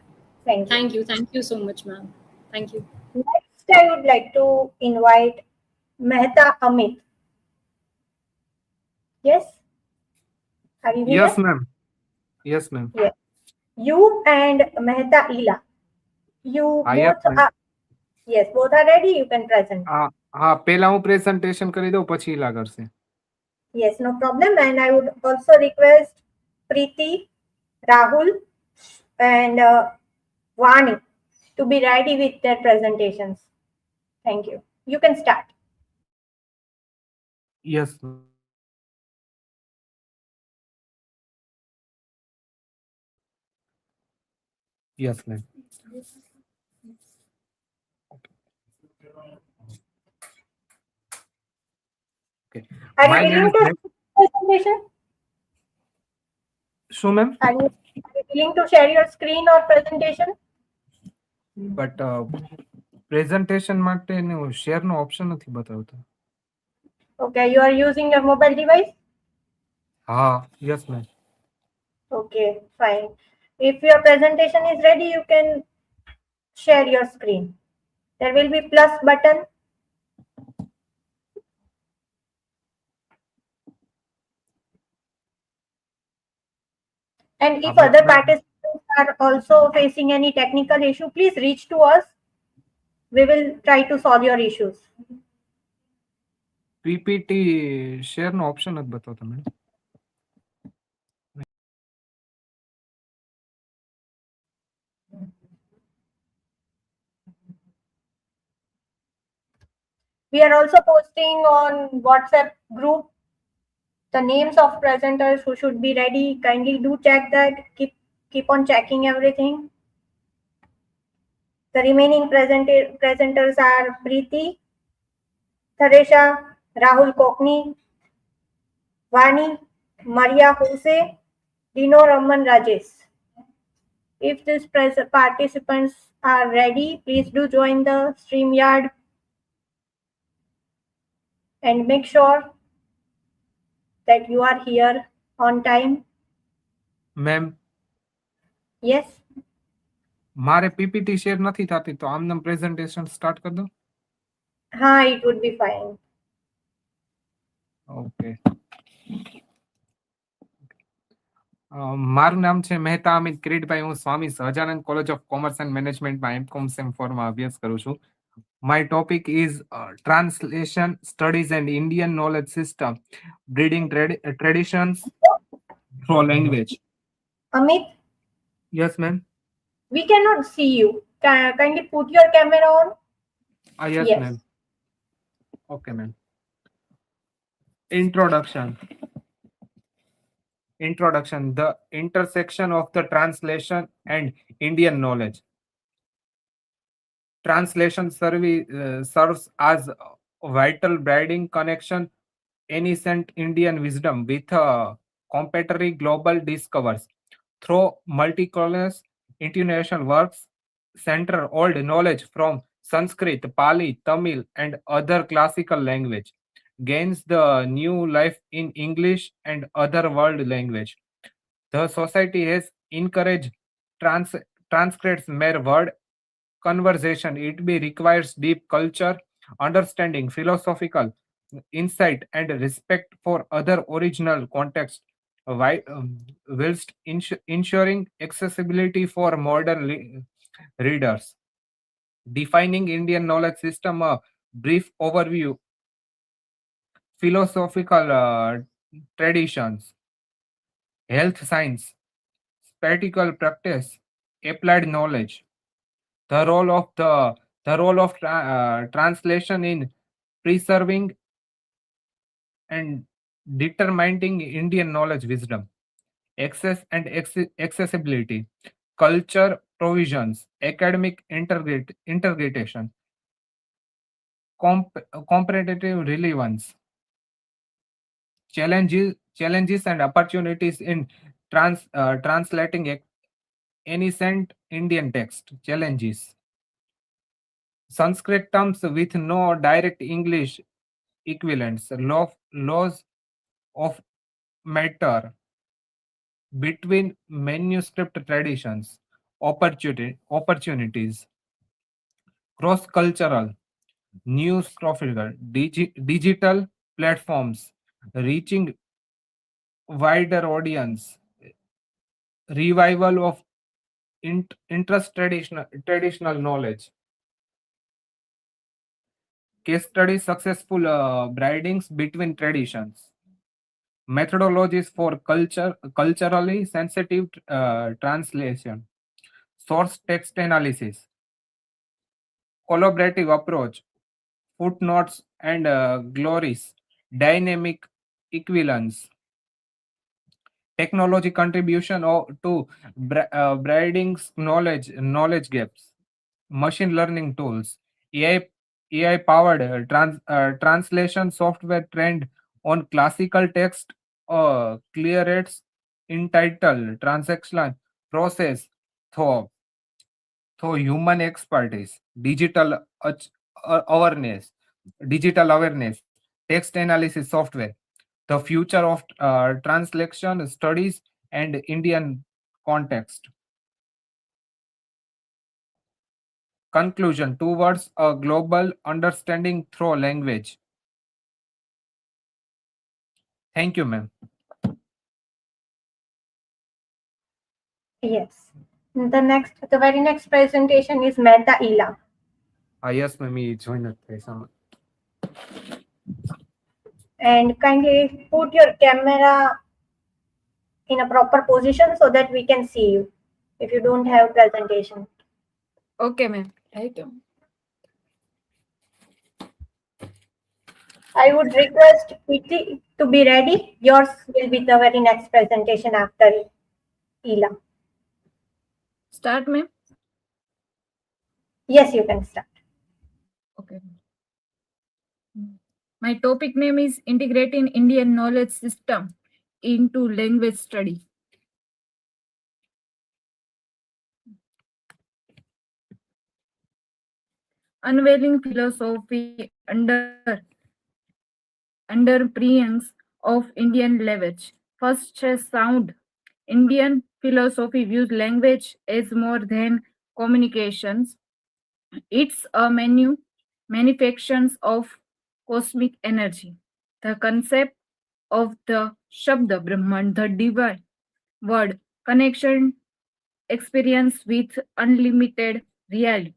Thank you. Thank you so much, ma'am. Thank you. Next, I would like to invite Mehta Amit. Yes? Are you here? Yes, ma'am. Yes, ma'am. Yes. You and Mehta Ila. You Yes, both are, yes, both are ready. You can present. હા પહેલા હું presentation કરી દઉં પછી ઈલા કરશે. Yes, no problem. And I would also request Preeti, Rahul, and Vani to be ready with their presentations. Thank you. You can start. Yes. Yes, ma'am. Okay. Are My you name willing is to presentation? શું ma'am? Are you willing to share your screen or presentation? But presentation માટેનું શેરનો option નથી બતાવતો. Okay, you are using your mobile device? હા, yes ma'am. Okay, fine. If your presentation is ready, you can share your screen. There will be plus button. And if other participants are also facing any technical issue, please reach to us. We will try to solve your issues. PPT શેરનો option નથી બતાવતો madam. We are also posting on WhatsApp group the names of presenters who should be ready. Kindly do check that. Keep on checking everything. The remaining presenters are Preeti, Tharesha, Rahul Kokni, Vani, Maria Hose, Dino Raman Rajesh. If these participants are ready, please do join the StreamYard and make sure that you are here on time. Ma'am, Yes. મારે PPT share નથી થતી તો આમનામ presentation start કરી દો. It would be fine. Okay. મારું નામ છે મહેતા અમિત કિરીટભાઈ. હું Swami Sahajanand college of commerce and મેનેજમેન્ટમાં એમકોમ સેમ 4 માં અભ્યાસ કરું છું. My topic is translation studies and Indian knowledge system, breeding traditions through language. Amit, Yes, ma'am. we cannot see you. Kindly put your camera on. Yes, Yes. ma'am. Okay, ma'am. Introduction. The intersection of the translation and Indian knowledge. Translation serves as a vital bridging connection ancient Indian wisdom with contemporary global discoveries. Through multicolor international works, center old knowledge from Sanskrit, Pali, Tamil, and other classical language, gains the new life in English and other world language. The society has encouraged transcripts mere word conversation. It be requires deep culture, understanding, philosophical insight, and respect for other original context, whilst ensuring accessibility for modern readers. Defining Indian knowledge system, a brief overview. Philosophical traditions, health science, spiritual practice, applied knowledge. The role of translation in preserving and determining Indian knowledge wisdom, access and accessibility, culture provisions, academic integration, competitive relevance, challenges and opportunities in translating ancient Indian text. Challenges: Sanskrit terms with no direct English equivalents, laws of matter between manuscript traditions, opportunities, cross-cultural, news profile, digital platforms, reaching wider audience, revival of interest traditional knowledge. Case study: successful bridings between traditions. Methodologies for culturally sensitive translation. Source text analysis. Collaborative approach. Footnotes and glories. Dynamic equivalence. Technology contribution to briding knowledge gaps. Machine learning tools. AI powered translation software trained on classical text, clearates entitled transaction process through human expertise. Digital ach- awareness, digital awareness, text analysis software, the future of translation studies and Indian context. Conclusion towards a global understanding through language. Thank you, ma'am. Yes. The very next presentation is Mehta Ila. Yes, ma'am. Join us. And kindly put your camera in a proper position so that we can see you if you don't have presentation. Okay, ma'am. Right. I would request PT to be ready. Yours will be the very next presentation after Ila. Start, ma'am. Yes, you can start. Okay. My topic name is Integrating Indian Knowledge System into Language Study. Unveiling philosophy underpinnings of Indian language. First, sound. Indian philosophy views language as more than communications. It's a manifestations of cosmic energy. The concept of the Shabda Brahman, the divine word, connection, experience with unlimited reality.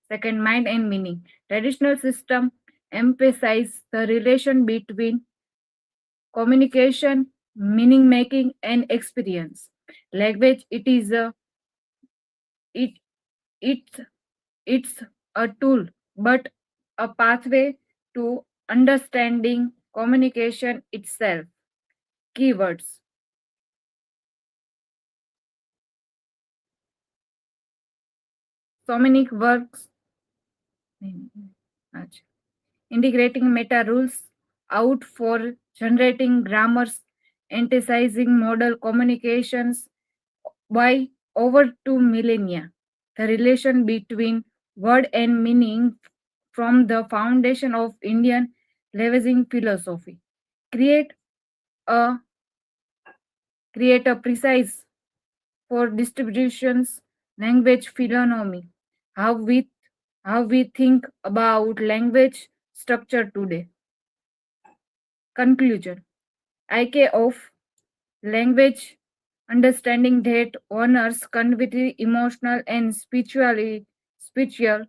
Second, mind and meaning. Traditional system emphasize the relation between communication, meaning making, and experience. Language, it it's it's a tool, but a pathway to understanding communication itself. Keywords. Somnic works. Integrating meta rules out for generating grammars, emphasizing model communications by over 2 millennia. The relation between word and meaning from the foundation of Indian languaging philosophy. Create a precise for distributions language philosophy. How we think about language structure today. Conclusion. IK of language understanding that honors cognitive, emotional, and spiritual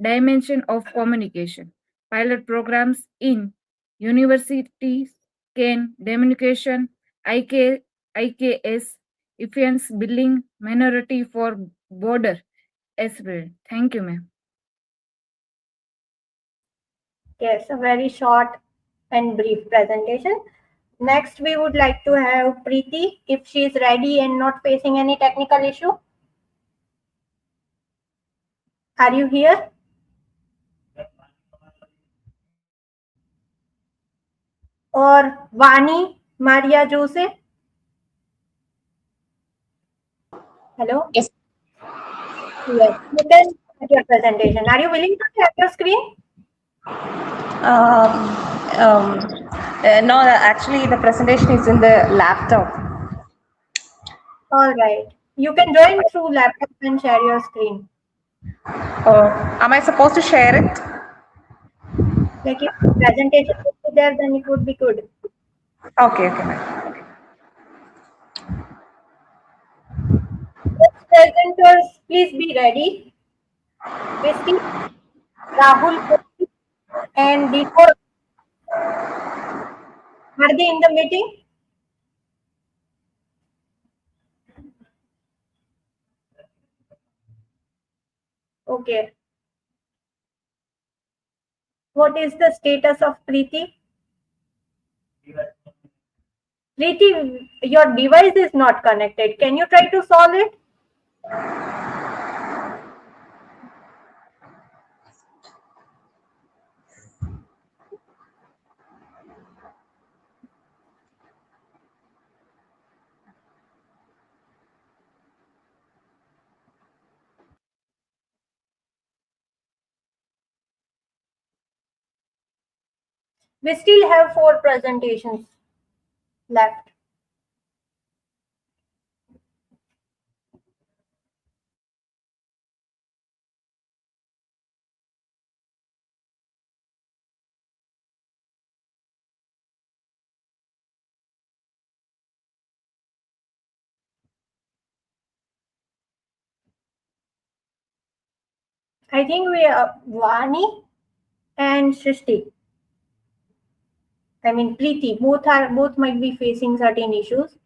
dimension of communication. Pilot programs in universities can communication IKS influence building minority for border aspirant. Thank you, ma'am. Yes, a very short and brief presentation. Next, we would like to have Preeti if she is ready and not facing any technical issue. Are you here? Or Vani Maria Jose? Hello? Yes. Yes, you can start your presentation. Are you willing to share your screen? Um, no, actually, the presentation is in the laptop. All right. You can join through laptop and share your screen. Am I supposed to share it? Like if presentation would be there, then it would be good. Okay, okay, ma'am. Next presenters, please be ready. Christy, Rahul, and Deepak. Are they in the meeting? Okay. What is the status of Preeti? Preeti, your device is not connected. Can you try to solve it? We still have 4 presentations left. I think we are Vani and Srishti. I mean Preeti. Both might be facing certain issues.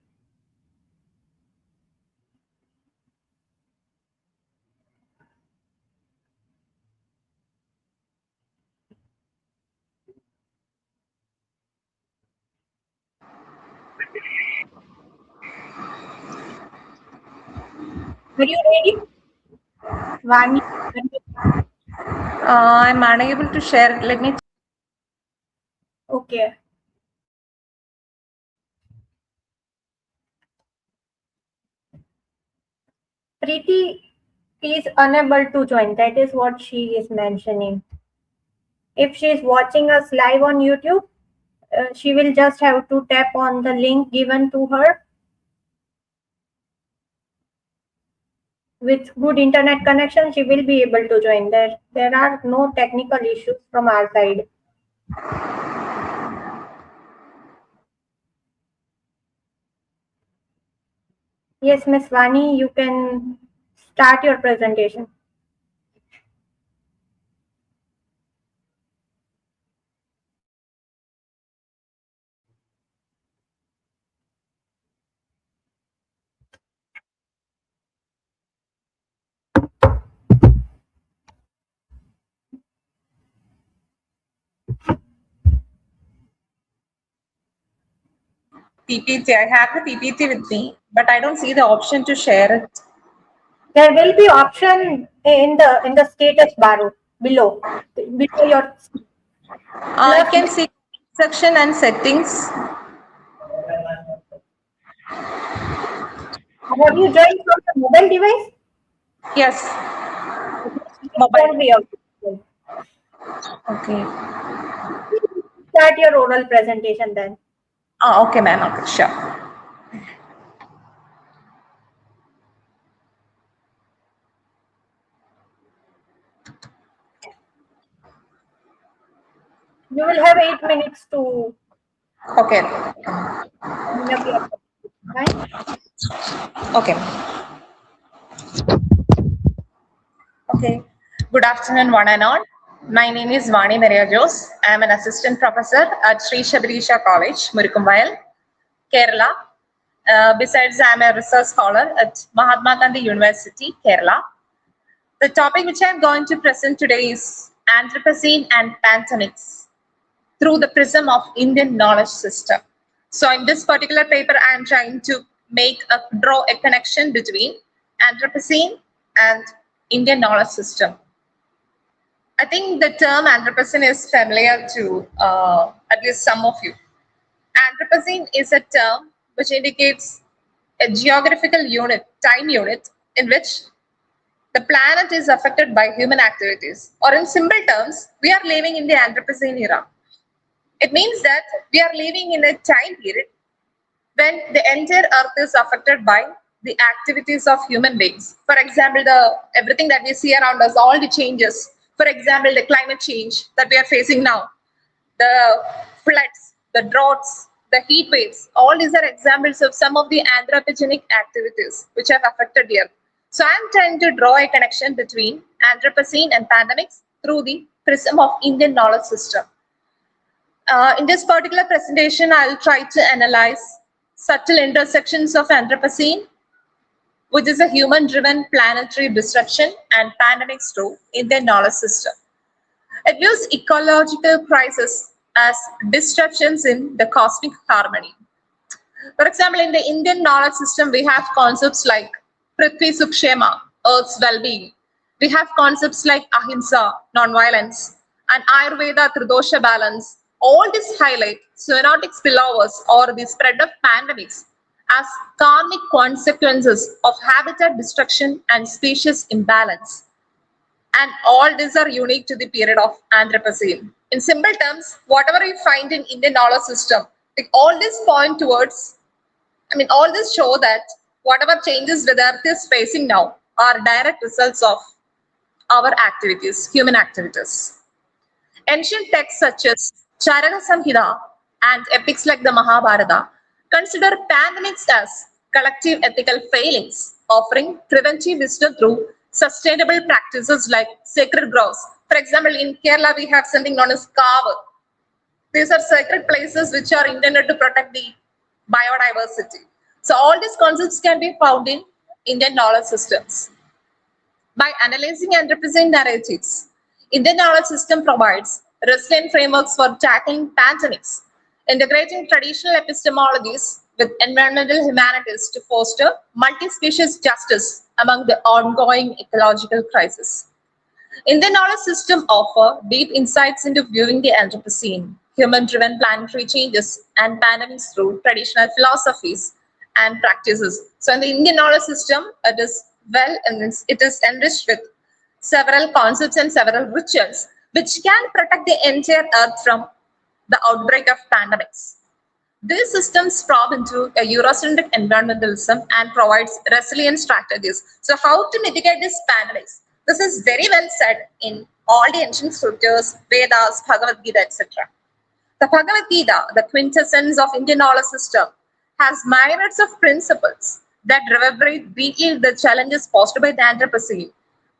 Are you ready? Vani. I'm unable to share. Let me. Okay. Preeti is unable to join. That is what she is mentioning. If she is watching us live on YouTube, she will just have to tap on the link given to her. With good internet connection, she will be able to join. There are no technical issues from our side. Yes, Ms. Vani, you can start your presentation. PPT. I have the PPT with me, but I don't see the option to share it. There will be option in the status bar below your. I can see section and settings. Have you joined from the mobile device? Yes. Mobile. Okay. Start your oral presentation then. Oh, okay, ma'am. Okay, sure. You will have 8 minutes to. Okay. Right? Okay. Okay. Good afternoon, one and all. My name is Vani Maria Jose. I am an assistant professor at Sri Shabarisha College, Murikkumbal, Kerala. Besides, I am a research scholar at Mahatma Gandhi University, Kerala. The topic which I am going to present today is Anthropocene and Pandemics through the prism of Indian knowledge system. So in this particular paper, I am trying to draw a connection between Anthropocene and Indian knowledge system. I think the term Anthropocene is familiar to at least some of you. Anthropocene is a term which indicates a geographical unit, time unit, in which the planet is affected by human activities. Or in simple terms, we are living in the Anthropocene era. It means that we are living in a time period when the entire earth is affected by the activities of human beings. For example, everything that we see around us, all the changes. For example, the climate change that we are facing now, the floods, the droughts, the heat waves, all these are examples of some of the anthropogenic activities which have affected the earth. So I'm trying to draw a connection between Anthropocene and pandemics through the prism of Indian knowledge system. In this particular presentation, I'll try to analyze subtle intersections of Anthropocene, which is a human-driven planetary disruption, and pandemics through Indian knowledge system. It views ecological crisis as disruptions in the cosmic harmony. For example, in the Indian knowledge system, we have concepts like Prithvi Sukshema, Earth's well-being. We have concepts like Ahimsa, non-violence, and Ayurveda, Tridosha balance. All these highlight zoonotic spillovers or the spread of pandemics as karmic consequences of habitat destruction and species imbalance. And all these are unique to the period of Anthropocene. In simple terms, whatever you find in Indian knowledge system, like all this point towards, all this show that whatever changes the earth is facing now are direct results of our activities, human activities. Ancient texts such as Charaka Samhita and epics like the Mahabharata consider pandemics as collective ethical failings, offering preventive wisdom through sustainable practices like sacred groves. For example, in Kerala, we have something known as Kaava. These are sacred places which are intended to protect the biodiversity. So all these concepts can be found in Indian knowledge systems. By analyzing and representing narratives, Indian knowledge system provides resilient frameworks for tackling pandemics, integrating traditional epistemologies with environmental humanities to foster multi-species justice among the ongoing ecological crisis. Indian knowledge system offer deep insights into viewing the Anthropocene, human-driven planetary changes, and pandemics through traditional philosophies and practices. So in the Indian knowledge system, it is enriched with several concepts and several rituals which can protect the entire earth from the outbreak of pandemics. These systems probe into a Eurocentric environmentalism and provides resilient strategies. So how to mitigate these pandemics? This is very well said in all the ancient scriptures, Vedas, Bhagavad Gita, etc. The Bhagavad Gita, the quintessence of Indian knowledge system, has myriads of principles that reverberate deeply the challenges posed by the Anthropocene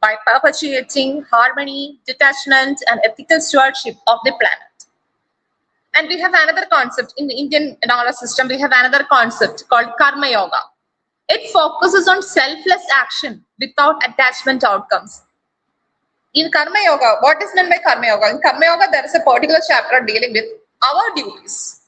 by perpetuating harmony, detachment, and ethical stewardship of the planet. And we have another concept in the Indian knowledge system. We have another concept called Karma Yoga. It focuses on selfless action without attachment outcomes. In Karma Yoga, what is meant by Karma Yoga? In Karma Yoga, there is a particular chapter dealing with our duties,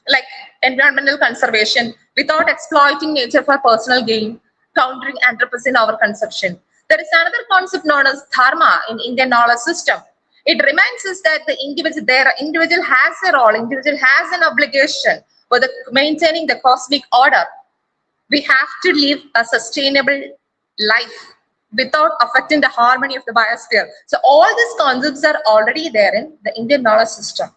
like environmental conservation without exploiting nature for personal gain, countering Anthropocene overconsumption. There is another concept known as Dharma in Indian knowledge system. It reminds us that the individual has a role, individual has an obligation for maintaining the cosmic order. We have to live a sustainable life without affecting the harmony of the biosphere. So all these concepts are already there in the Indian knowledge system.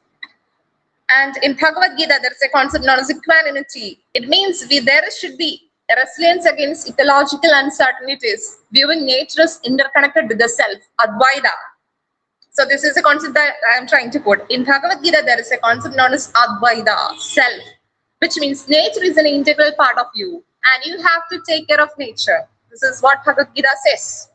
And in Bhagavad Gita, there is a concept known as equanimity. It means there should be a resilience against ecological uncertainties, viewing nature as interconnected with the self, Advaita. So this is a concept that I am trying to put. In Bhagavad Gita, there is a concept known as Advaita, self, which means nature is an integral part of you and you have to take care of nature. This is what Bhagavad Gita says.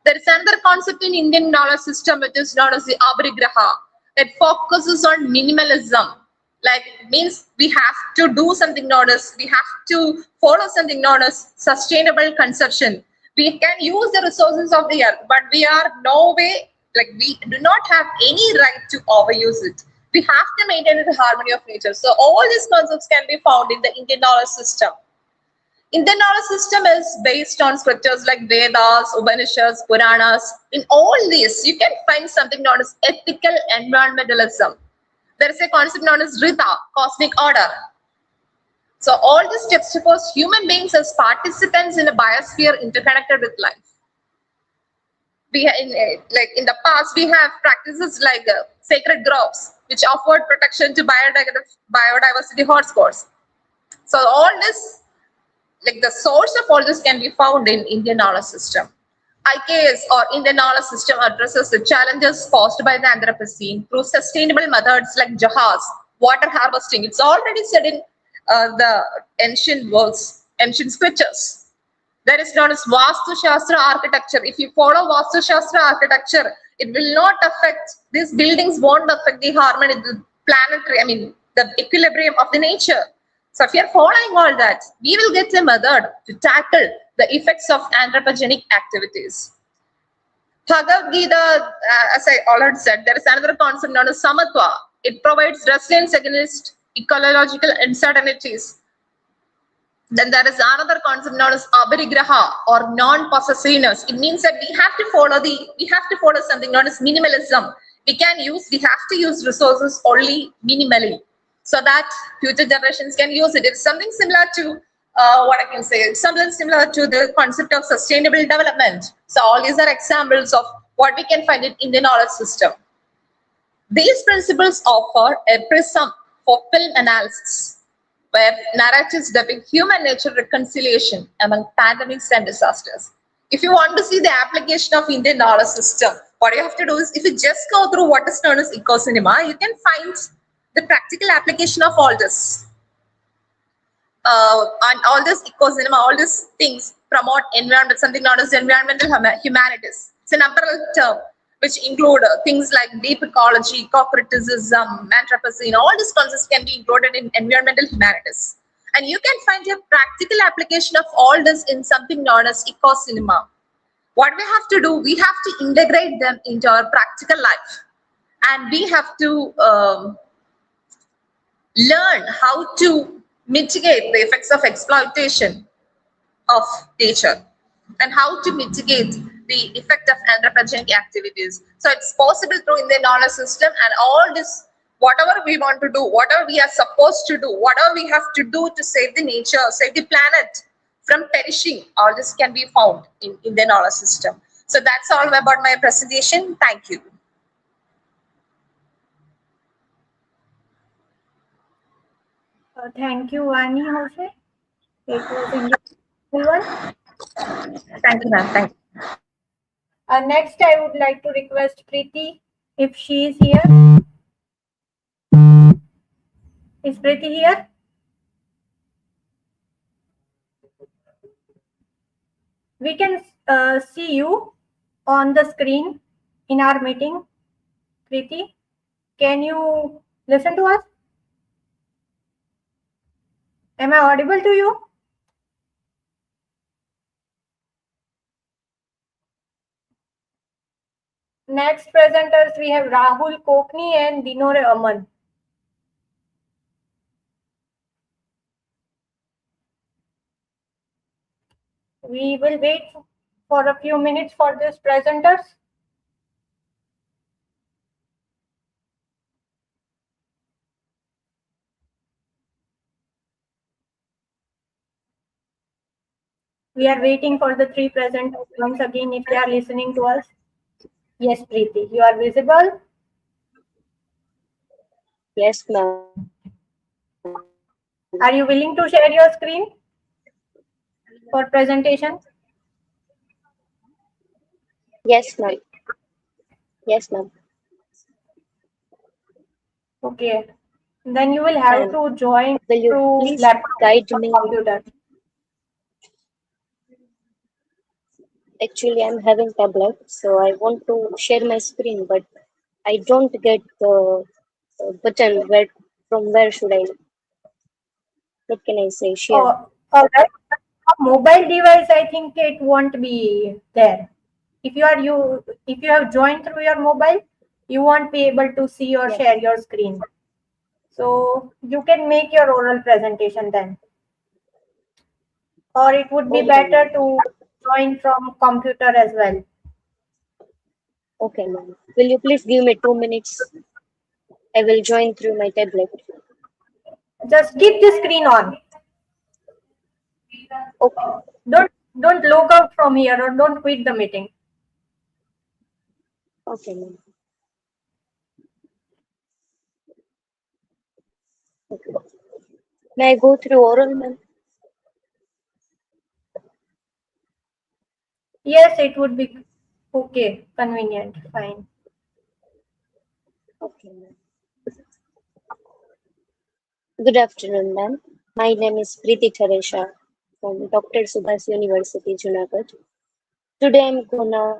There is another concept in Indian knowledge system which is known as the Abhirigraha. It focuses on minimalism. Like it means we have to do something known as, we have to follow something known as sustainable consumption. We can use the resources of the earth, but we are no way, like we do not have any right to overuse it. We have to maintain the harmony of nature. So all these concepts can be found in the Indian knowledge system. Indian knowledge system is based on scriptures like Vedas, Upanishads, Puranas. In all these, you can find something known as ethical environmentalism. There is a concept known as Rita, cosmic order. So all these steps suppose human beings as participants in a biosphere interconnected with life. In the past, we have practices like sacred groves, which offered protection to biodiversity hotspots. So all this, like the source of all this can be found in Indian knowledge system. IKS or Indian knowledge system addresses the challenges posed by the Anthropocene through sustainable methods like jahaz, water harvesting. It's already said in the ancient works, ancient scriptures. There is known as Vastu Shastra architecture. If you follow Vastu Shastra architecture, it will not affect, these buildings won't affect the harmony, the planetary, the equilibrium of the nature. So if you're following all that, we will get a method to tackle the effects of anthropogenic activities. Bhagavad Gita, as I already said, there is another concept known as Samatva. It provides resilience against ecological uncertainties. Then there is another concept known as Abhirigraha or non-possessiveness. It means that we have to follow something known as minimalism. We have to use resources only minimally, so that future generations can use it. It's something similar to something similar to the concept of sustainable development. So all these are examples of what we can find in the knowledge system. These principles offer a prism for film analysis, where narratives depict human nature reconciliation among pandemics and disasters. If you want to see the application of Indian knowledge system, what you have to do is, if you just go through what is known as eco-cinema, you can find the practical application of all this. And all this eco-cinema, all these things promote environment, something known as environmental humanities. It's an umbrella term which include things like deep ecology, eco-criticism, Anthropocene. All these concepts can be included in environmental humanities. And you can find a practical application of all this in something known as eco-cinema. What we have to do, we have to integrate them into our practical life. And we have to learn how to mitigate the effects of exploitation of nature and how to mitigate the effect of anthropogenic activities. So it's possible through Indian knowledge system, and all this, whatever we want to do, whatever we are supposed to do, whatever we have to do to save the nature, save the planet from perishing, all this can be found in Indian knowledge system. So that's all about my presentation. Thank you. Thank you, Vani Jose. It was everyone. Thank you, ma'am. Thank you. Next, I would like to request Preeti, if she is here. Is Preeti here? We can see you on the screen in our meeting. Preeti, can you listen to us? Am I audible to you? Next presenters, we have Rahul Kokni and Dinore Aman. We will wait for a few minutes for these presenters. We are waiting for the three presenters once again if they are listening to us. Yes, Preeti, you are visible. Yes, ma'am. Are you willing to share your screen for presentation? Yes, ma'am. Yes, ma'am. Okay. Then you will have to join Will you through please laptop guide or me? computer. Actually, I'm having tablet, so I want to share my screen, but I don't get the button. From where should I? What can I say? Share. Oh, all right. A mobile device, I think it won't be there. If you have joined through your mobile, you won't be able to see or share your screen. So you can make your oral presentation then. Or it would be better to join from computer as well. Okay, ma'am. Will you please give me 2 minutes? I will join through my tablet. Just keep the screen on. Okay. Don't log out from here or don't quit the meeting. Okay, ma'am. Okay. May I go through oral, ma'am? Yes, it would be okay, convenient, fine. Okay, ma'am. Good afternoon, ma'am. My name is Preeti Taresha from Dr. Subhas University, Junagadh. Today I'm gonna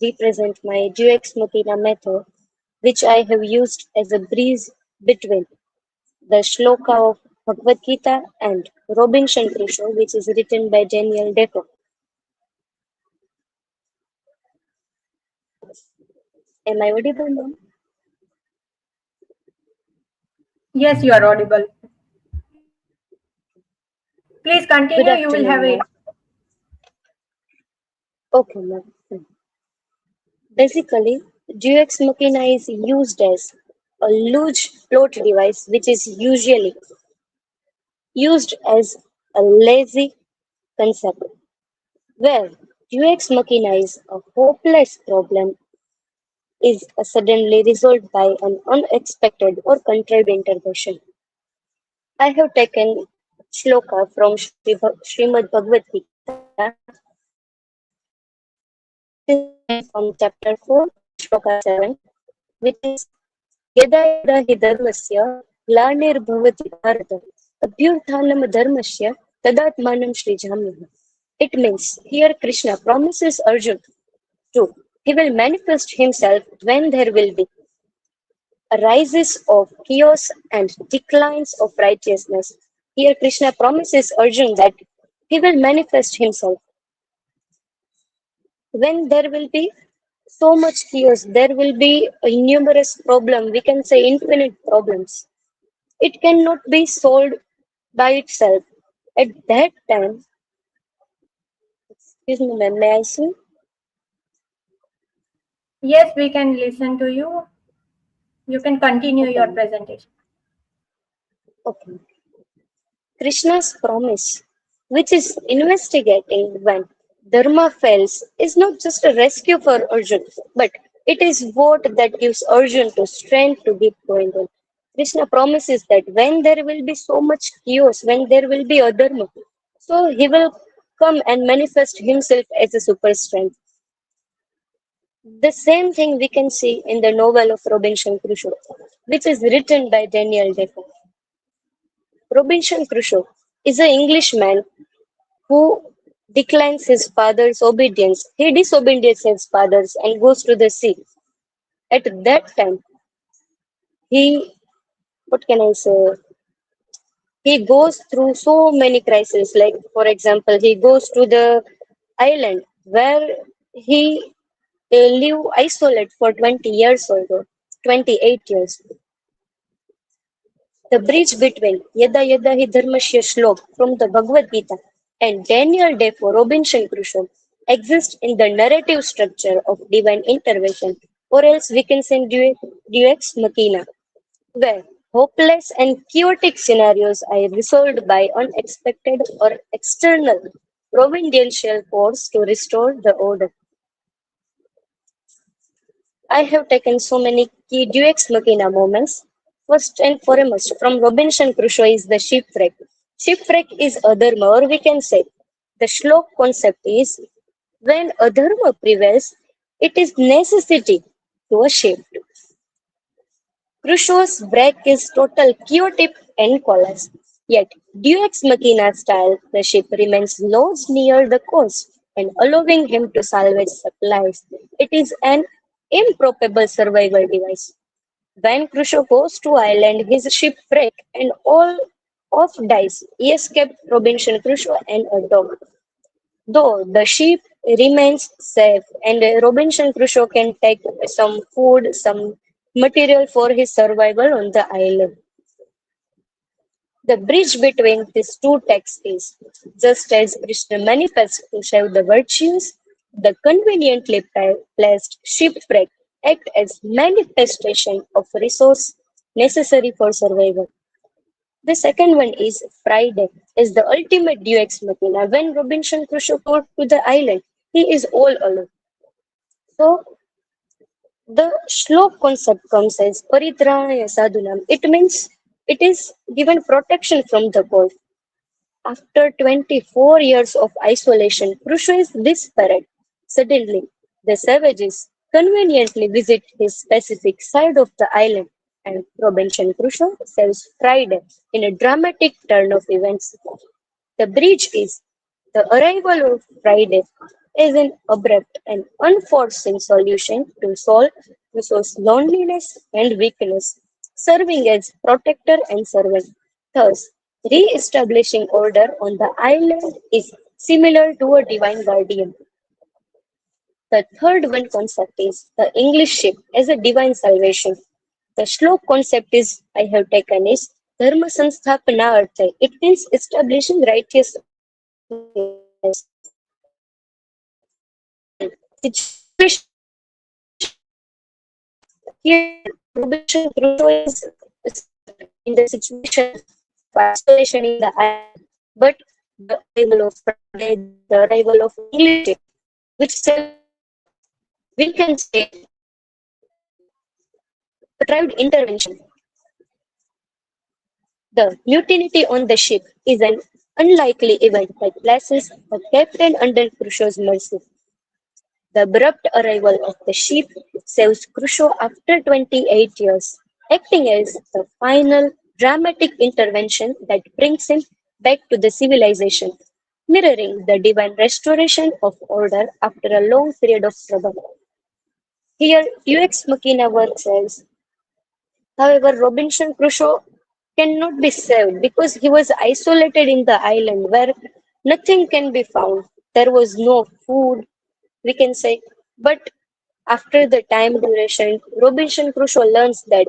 represent my Duex Mukina method, which I have used as a bridge between the shloka of Bhagavad Gita and Robinson Crusoe, which is written by Daniel Defoe. Am I audible, ma'am? Yes, you are audible. Please continue, you will have it. Okay, ma'am. Basically, Duex Machina is used as a large plot device which is usually used as a lazy concept, where Duex Machina is a hopeless problem is suddenly resolved by an unexpected or contrived intervention. I have taken shloka from Srimad Bhagavad Gita. This is taken from chapter 4, shloka 7, which is Yada yada hi dharmasya glanirбhavati bharata abhyurthanam dharmasya tadatmanam srijamya. It means here Krishna promises Arjun to he will manifest himself when there will be arises of chaos and declines of righteousness. Here Krishna promises Arjun that he will manifest himself when there will be so much chaos, there will be a numerous problem, we can say infinite problems. It cannot be solved by itself. At that time, excuse me, ma'am, may I see? Yes, we can listen to you. You can continue your Okay. presentation. Okay. Krishna's promise, which is investigating when Dharma fails, is not just a rescue for Arjun, but it is what that gives Arjun to strength to keep going on. Krishna promises that when there will be so much chaos, when there will be adharma, so he will come and manifest himself as a super strength. The same thing we can see in the novel of Robinson Crusoe, which is written by Daniel Defoe. Robinson Crusoe is an Englishman who declines his father's obedience. He disobeys his father's and goes to the sea. At that time, he, what can I say? He goes through so many crises. Like, for example, he goes to the island where he live isolate for 20 years or so, 28 years. The bridge between Yada Yada Hi Dharmasya Shlok from the Bhagavad Gita and Daniel Defoe Robinson Crusoe exists in the narrative structure of divine intervention, or else we can say Deus Machina, where hopeless and chaotic scenarios are resolved by unexpected or external providential force to restore the order. I have taken so many key Deus Machina moments. First and foremost, from Robinson Crusoe is the shipwreck. Shipwreck is adharma, or we can say the shlok concept is when adharma prevails, it is necessity to a shift. Crusoe's wreck is total chaotic and collapse. Yet, Deus Machina style, the ship remains lodged near the coast and allowing him to salvage supplies. It is an improbable survival device. When Crusoe goes to island, his ship wreck and all of dies. He escaped Robinson Crusoe and a dog. Though the ship remains safe and Robinson Crusoe can take some food, some material for his survival on the island. The bridge between these two texts is just as Krishna manifests to save the virtues, the conveniently placed shipwreck act as manifestation of resource necessary for survival. The second one is Friday, is the ultimate Deus Machina. When Robinson Crusoe got to the island, he is all alone. So the shlok concept comes as Paritraya Sadhunam. It means it is given protection from the cold. After 24 years of isolation, Crusoe is desperate. Suddenly, the savages conveniently visit his specific side of the island, and Robinson Crusoe saves Friday in a dramatic turn of events. The bridge is the arrival of Friday is an abrupt and unforeseen solution to solve Crusoe's loneliness and weakness, serving as protector and servant. Thus, re-establishing order on the island is similar to a divine guardian. The third one concept is the English ship as a divine salvation. The shlok concept is I have taken is Dharma Sanstapana Artha. It means establishing righteousness. Here, Robinson Crusoe is in the situation of isolation in the island, but the arrival of Friday, the arrival of English, which we can say contrived intervention. The mutiny on the ship is an unlikely event that places the captain under Crusoe's mercy. The abrupt arrival of the ship saves Crusoe after 28 years, acting as the final dramatic intervention that brings him back to the civilization, mirroring the divine restoration of order after a long period of trouble. Here, UX Machina works as, however, Robinson Crusoe cannot be saved because he was isolated in the island where nothing can be found. There was no food, we can say, but after the time duration, Robinson Crusoe learns that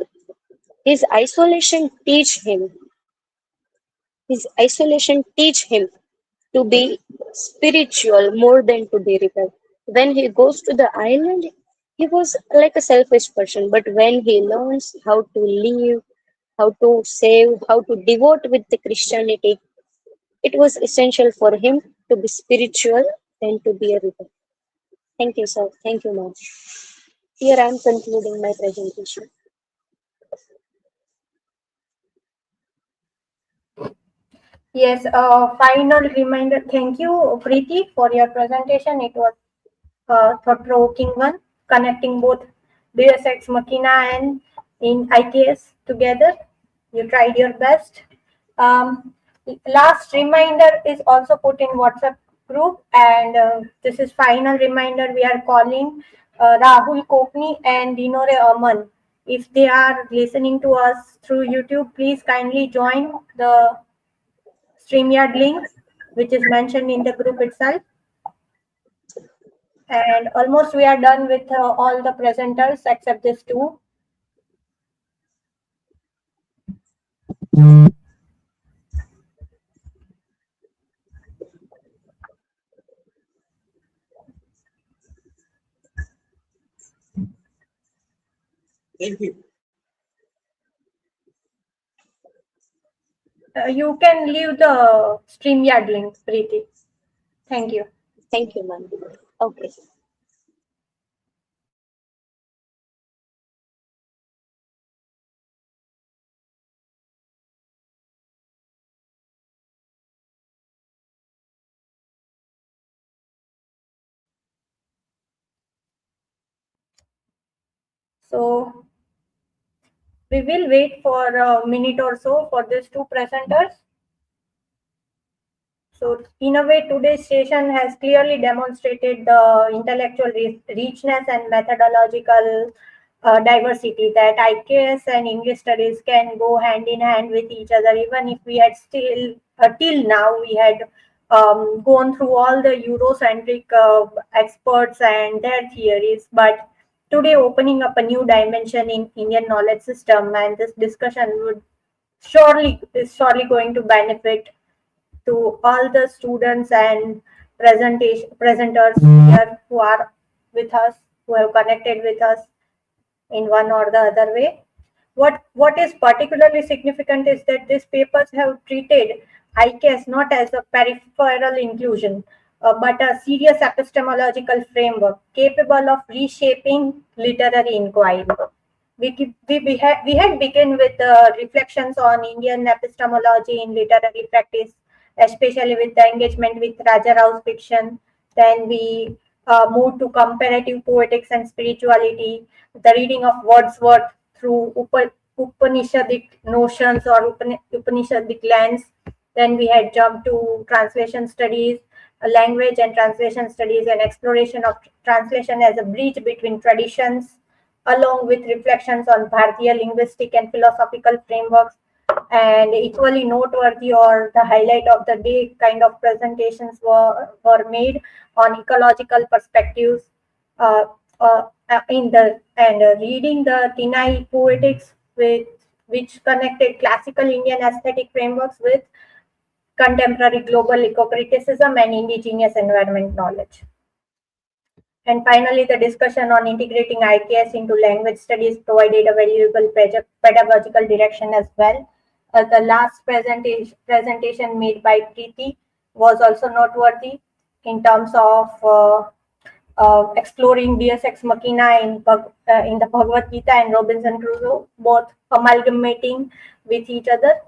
his isolation teach him his isolation teach him to be spiritual more than to be rebel. When he goes to the island, he was like a selfish person, but when he learns how to live, how to save, how to devote with the Christianity, it was essential for him to be spiritual than to be a rebel. Thank you, sir. Thank you, ma'am. Here I am concluding my presentation. Yes, final reminder. Thank you, Preeti, for your presentation. It was a thought-provoking one, connecting both Deus Ex Machina and in IKS together. You tried your best. Last reminder is also put in WhatsApp group, and this is final reminder. We are calling Rahul Kokni and Dinore Aman. If they are listening to us through YouTube, please kindly join the StreamYard link, which is mentioned in the group itself. And almost we are done with all the presenters except these two. Thank you. You can leave the StreamYard link, Preeti. Thank you. Thank you, ma'am. Okay. So we will wait for a minute or so for these two presenters. So in a way, today's session has clearly demonstrated the intellectual richness and methodological diversity that IKS and English studies can go hand in hand with each other, even if we had still, till now, we had gone through all the Eurocentric experts and their theories. But today, opening up a new dimension in Indian knowledge system, and this discussion would is surely going to benefit to all the students and presenters here who are with us, who have connected with us in one or the other way. What is particularly significant is that these papers have treated IKS not as a peripheral inclusion, but a serious epistemological framework capable of reshaping literary inquiry. We had begun with reflections on Indian epistemology in literary practice, especially with the engagement with Raja Rao's fiction. Then we moved to comparative poetics and spirituality, the reading of Wordsworth through Upanishadic notions or Upanishadic lens. Then we had jumped to translation studies, language and translation studies, and exploration of translation as a bridge between traditions, along with reflections on Bharatiya linguistic and philosophical frameworks. And equally noteworthy or the highlight of the day kind of presentations were made on ecological perspectives uh, in the and reading the Tinai poetics, with which connected classical Indian aesthetic frameworks with contemporary global eco-criticism and indigenous environment knowledge. And finally, the discussion on integrating IKS into language studies provided a valuable pedagogical direction as well. The last presentation made by Preeti was also noteworthy in terms of exploring Deus Ex Machina in the Bhagavad Gita and Robinson Crusoe, both amalgamating with each other.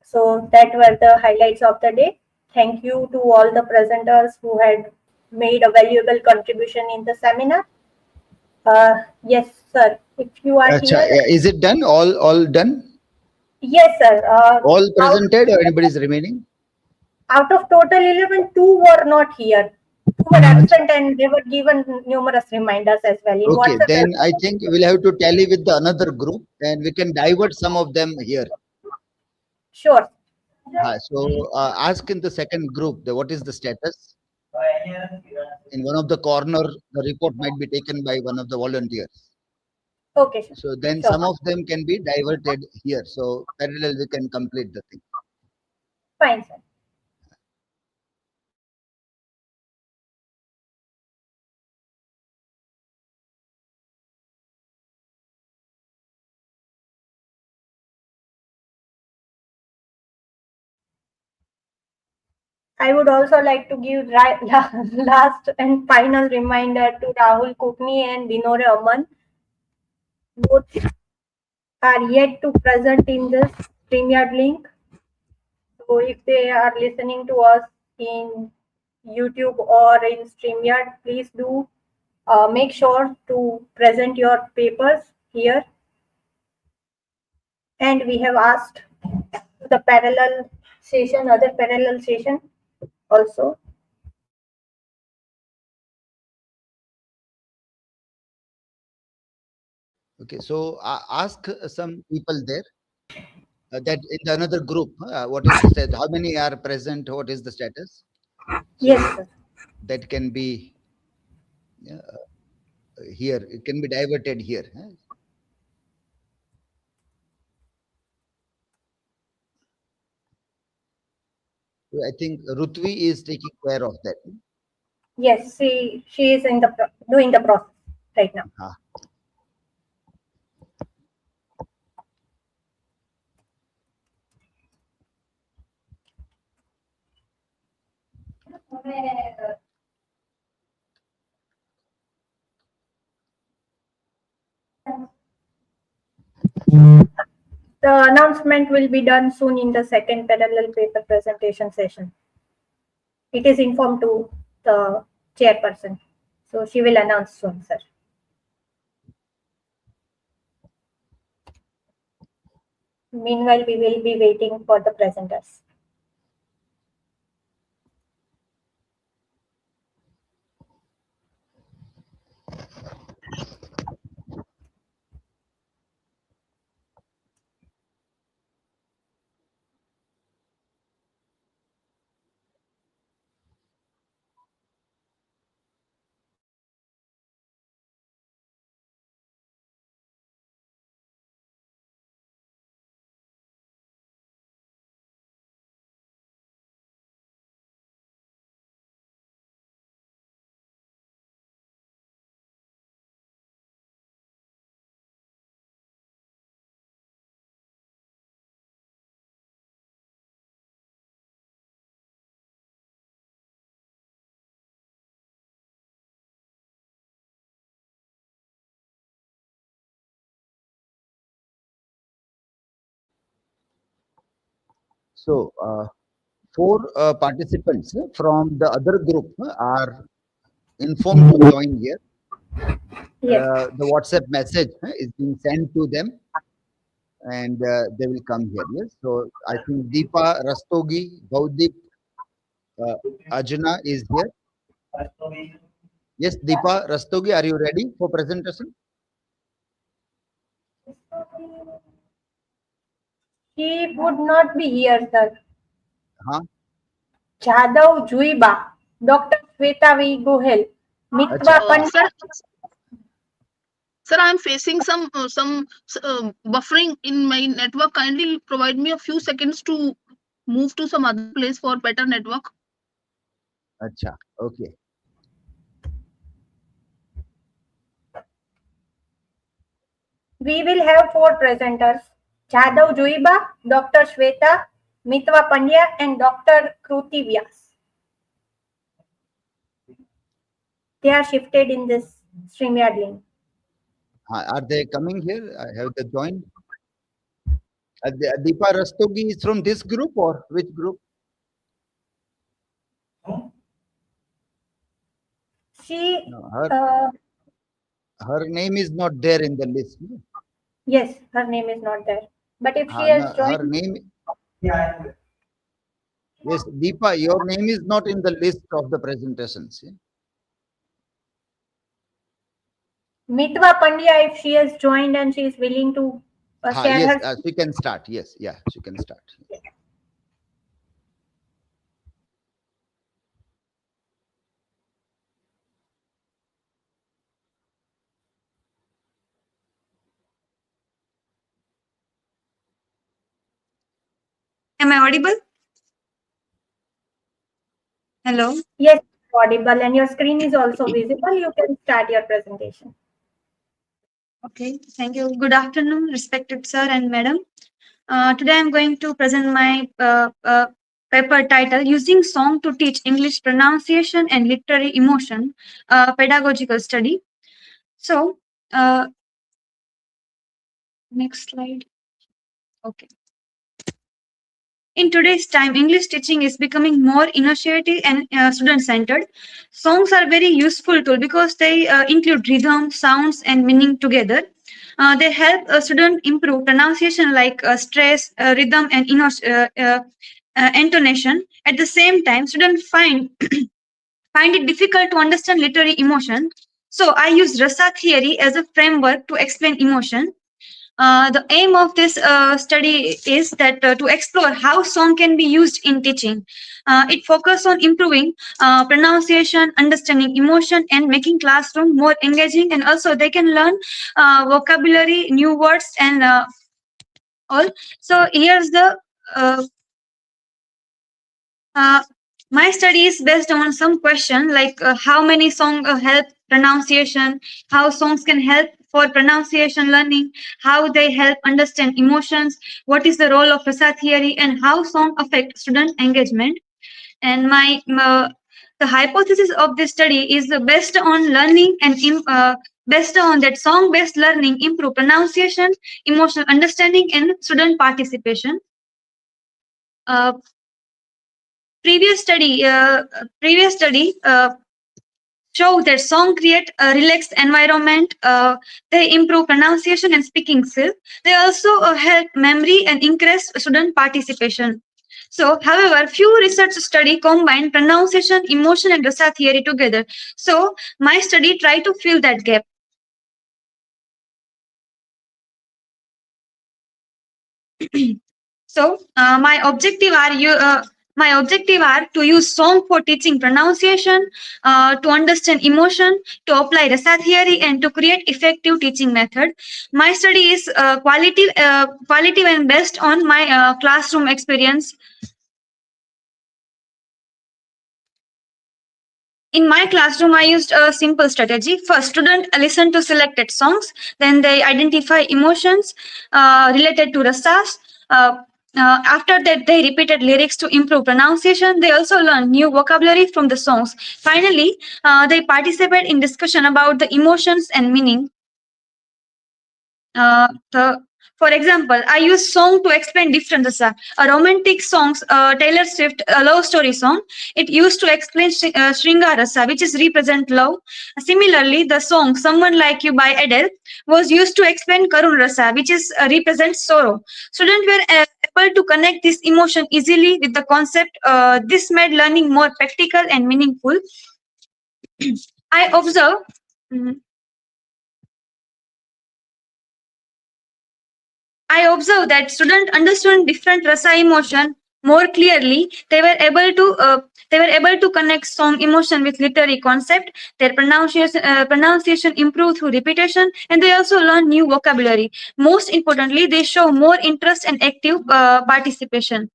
So that were the highlights of the day. Thank you to all the presenters who had made a valuable contribution in the seminar. Yes, sir. If you are Acha, here. is it done? All done? Yes, sir. All presented or anybody is remaining? Out of total 11, 2 were not here. 2 were absent and they were given numerous reminders as well. In Okay, WhatsApp then I think we'll have to tally with the another group and we can divert some of them here. Sure. So ask in the second group, what is the status? In one of the corner, the report might be taken by one of the volunteers. Okay, sure. So then Sure. some of them can be diverted here. So parallel, we can complete the thing. Fine, sir. I would also like to give last and final reminder to Rahul Kukni and Dinore Aman. Both are yet to present in this StreamYard link. So if they are listening to us in YouTube or in StreamYard, please do make sure to present your papers here. And we have asked the parallel session, other parallel session also. Okay, so ask some people there that in the another group, what is the status? How many are present? What is the status? So yes, sir. That can be here. It can be diverted here. So I think Rutvi is taking care of that. Yes, she is in the doing the process right now. The announcement will be done soon in the second parallel paper presentation session. It is informed to the chairperson. So she will announce soon, sir. Meanwhile, we will be waiting for the presenters. So 4 participants from the other group are informed to join here. Yes. The WhatsApp message is being sent to them and they will come here. Yes. So I think Deepa Rastogi, Bhaudip, Ajna is here. Yes, Deepa Rastogi, are you ready for presentation? She would not be here, sir. Huh? Jadhav Juiba, Dr. Shweta V. Gohel, Mitwa Pandya. Sir, I am facing some buffering in my network. Kindly provide me a few seconds to move to some other place for better network. Acha, okay. We will have 4 presenters: Jadhav Juiba, Dr. Shweta, Mitwa Pandya, and Dr. Kruti Vyas. They are shifted in this StreamYard link. Are they coming here? Have they joined? Deepa Rastogi is from this group or which group? She, No, her name is not there in the list. No? yes, her name is not there. But if she No, has joined, her name. Yes, Deepa, your name is not in the list of the presentations. Yeah? Mitwa Pandya, if she has joined and she is willing to share Yes, her. she can start. Yes, yeah, she can start. Am I audible? Hello? Yes, audible, and your screen is also visible. You can start your presentation. Okay, thank you. Good afternoon, respected sir and madam. Today I'm going to present my paper title, Using Song to Teach English Pronunciation and Literary Emotion, Pedagogical Study. So, next slide. Okay. In today's time, English teaching is becoming more initiative and student-centered. Songs are very useful tool because they include rhythm, sounds, and meaning together. They help a student improve pronunciation like stress, rhythm, and intonation. At the same time, students find it difficult to understand literary emotion. So I use Rasa theory as a framework to explain emotion. The aim of this study is that to explore how song can be used in teaching. It focuses on improving pronunciation, understanding emotion, and making classroom more engaging. And also, they can learn vocabulary, new words, and all. So here's the my study is based on some question like how many songs help pronunciation, how songs can help for pronunciation learning, how they help understand emotions, what is the role of Rasa theory, and how song affect student engagement. And the hypothesis of this study is based on learning and based on that song-based learning improve pronunciation, emotional understanding, and student participation. Previous study show that song create a relaxed environment. They improve pronunciation and speaking skills. They also help memory and increase student participation. So, however, few research study combine pronunciation, emotion, and Rasa theory together. So, my study try to fill that gap. So, my objective are to use song for teaching pronunciation, to understand emotion, to apply Rasa theory, and to create effective teaching method. My study is qualitative and based on my classroom experience. In my classroom, I used a simple strategy. First, students listen to selected songs. Then they identify emotions related to rasas. After that, they repeated lyrics to improve pronunciation. They also learn new vocabulary from the songs. Finally, they participate in discussion about the emotions and meaning. For example, I use song to explain different rasa. A romantic songs, Taylor Swift, a love story song, it used to explain Shringa rasa, which is represent love. Similarly, the song Someone Like You by Adele was used to explain Karun rasa, which is represents sorrow. Students were able to connect this emotion easily with the concept. This made learning more practical and meaningful. I observe. I observed that students understood different rasa emotion more clearly. They were able to connect song emotion with literary concept. Their pronunciation improved through repetition, and they also learn new vocabulary. Most importantly, they show more interest and active participation.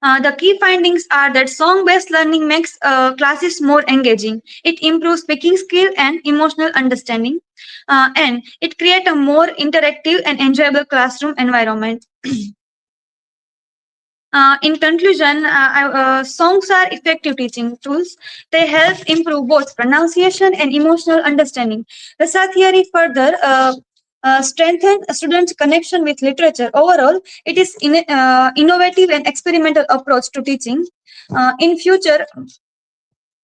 The key findings are that song-based learning makes classes more engaging. It improves speaking skill and emotional understanding, and it creates a more interactive and enjoyable classroom environment. In conclusion, songs are effective teaching tools. They help improve both pronunciation and emotional understanding. Rasa theory further strengthen a student's connection with literature. Overall, it is innovative and experimental approach to teaching.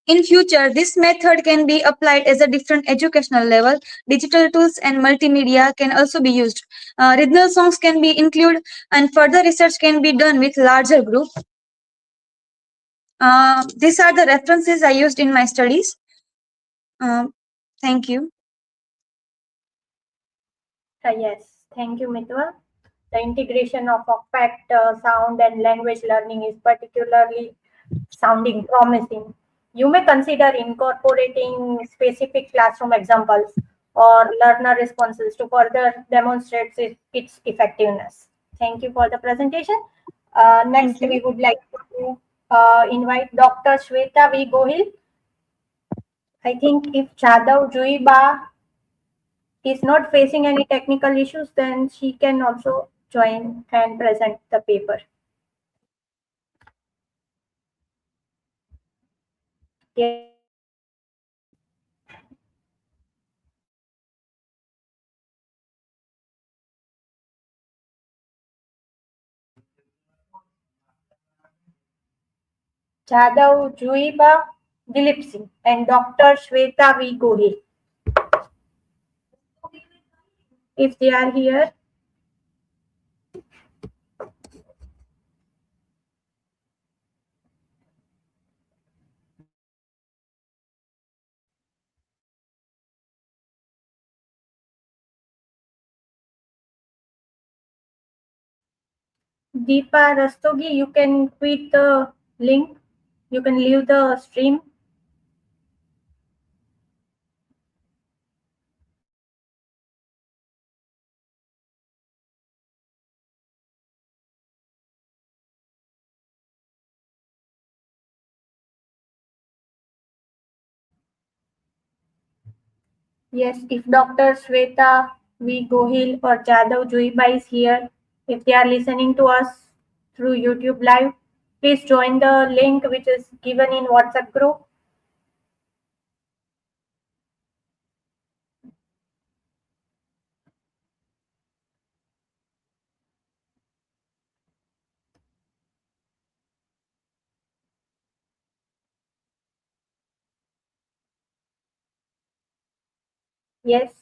In future, this method can be applied as a different educational level. Digital tools and multimedia can also be used. Regional songs can be included, and further research can be done with larger group. These are the references I used in my studies. Thank you. Yes, thank you, Mitwa. The integration of fact, sound, and language learning is particularly sounding promising. You may consider incorporating specific classroom examples or learner responses to further demonstrate its effectiveness. Thank you for the presentation. Next, we would like to invite Dr. Shweta V. Gohil. I think if Chadav Juiba is not facing any technical issues, then she can also join and present the paper. Yes. Jadhav Juiba Dilip Singh and Dr. Shweta V. Gohil. If they are here. Deepa Rastogi, you can quit the link. You can leave the stream. Yes, if Dr. Shweta V. Gohil or Jadhav Juiba is here, if they are listening to us through YouTube Live, please join the link which is given in WhatsApp group. Yes.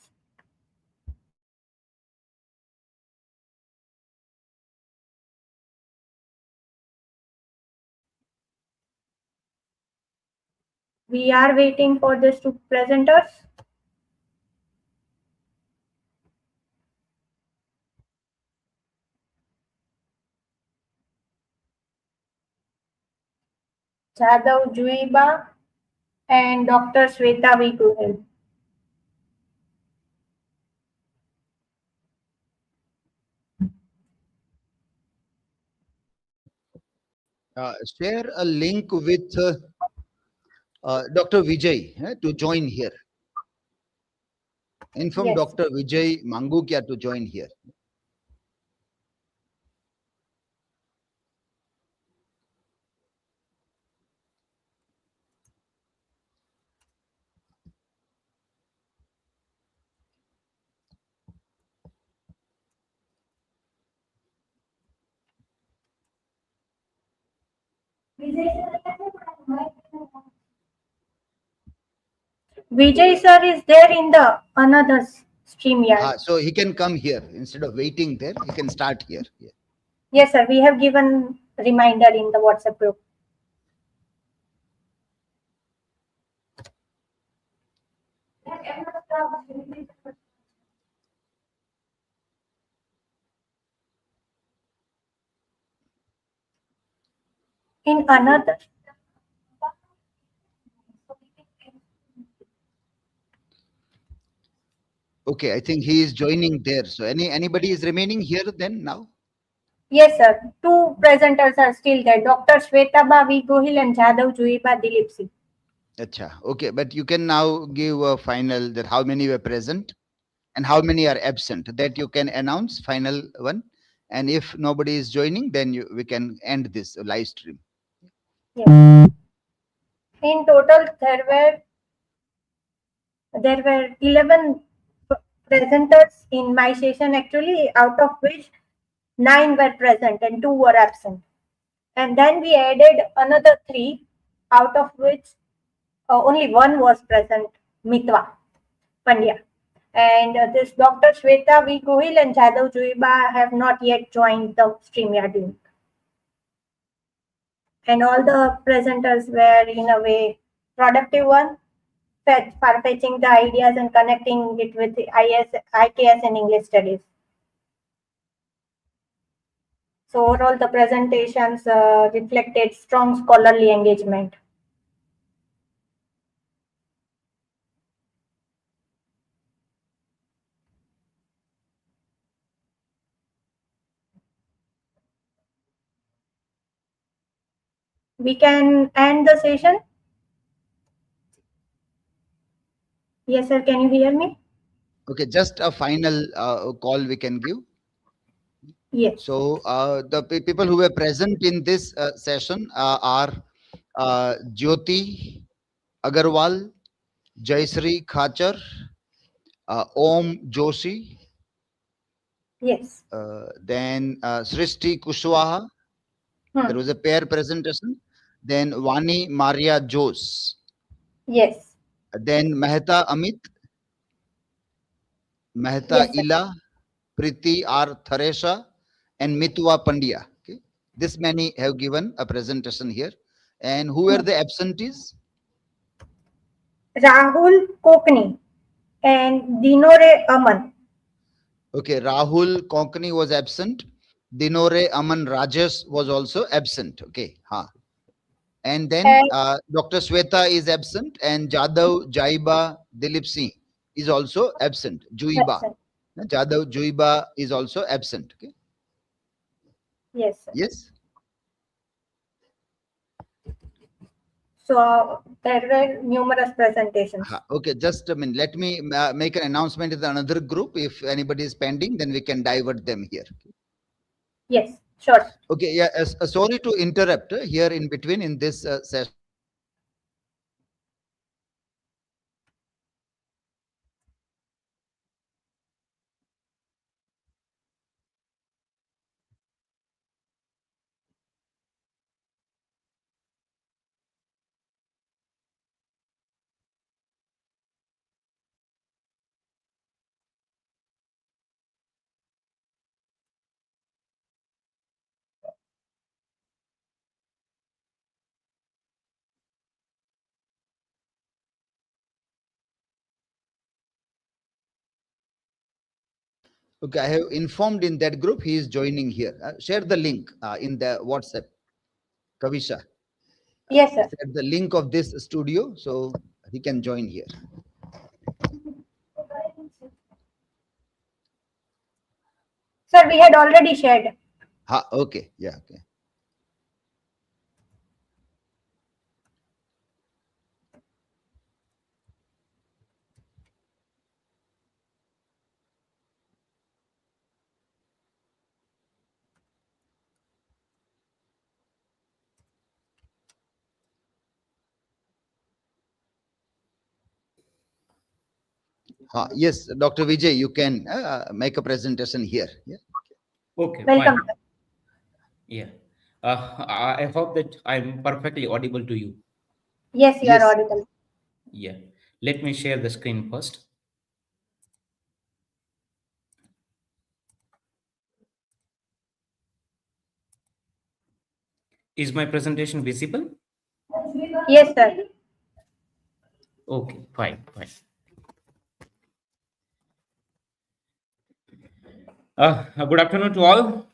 We are waiting for these two presenters. Jadhav Juiba and Dr. Shweta V. Gohil. Share a link with Dr. Vijay to join here. Inform Yes. Dr. Vijay Mangukia to join here. Vijay sir is there in the another stream yard. So he can come here instead of waiting there. He can start here. Yeah. Yes, sir. We have given reminder in the WhatsApp group. In another. Okay, I think he is joining there. So anybody is remaining here then now? Yes, sir. Two presenters are still there. Dr. Shweta V. Gohil and Jadhav Juiba Dilip Singh. Acha. Okay, but you can now give a final that how many were present and how many are absent. That you can announce final one And if nobody is joining, then we can end this live stream. Yes. In total, there were 11 presenters in my session actually, out of which 9 were present and 2 were absent. And then we added another 3, out of which only 1 was present, Mitwa Pandya. And this Dr. Shweta V. Gohil and Jadhav Juiba have not yet joined the StreamYard link. And all the presenters were in a way productive one, far-fetching the ideas and connecting it with the IKS and English studies. So overall, the presentations reflected strong scholarly engagement. We can end the session. Yes, sir. Can you hear me? Okay, just a final call we can give. Yes. So the people who were present in this session are Jyoti Agarwal, Jayshree Khachar, Om Joshi, Yes. then Srishti Kushwaha. There was a pair presentation. Then Vani Maria Jose. Yes. Then Mehta Amit, Mehta Yes, sir. Ila, Priti R. Tharesha, and Mitwa Pandya. Okay. This many have given a presentation here. And who were the absentees? Rahul Kokni and Dinore Aman. Okay, Rahul Konkani was absent. Dinore Aman Rajesh was also absent. Okay, and then Dr. Sweta is absent, and Jadhav Jaiba Dilip Singh is also absent. Juiba. Jadhav Juiba is also absent. Okay. Yes, sir. Yes. So there were numerous presentations. Okay, just a minute. Let me make an announcement in another group. If anybody is pending, then we can divert them here. Yes, sure. Okay, yeah. Sorry to interrupt here in between in this session. Okay, I have informed in that group he is joining here. Share the link in the WhatsApp. Kavisha. Yes, sir. Share the link of this studio so he can join here. Sir, we had already shared. Okay, yeah, okay. Yes, Dr. Vijay, you can make a presentation here. Yeah. Okay. Welcome. Fine. Yeah. I hope that I'm perfectly audible to you. Yes, you are audible. Yeah. Let me share the screen first. Is my presentation visible? Yes, sir. Okay, fine. Good afternoon to all.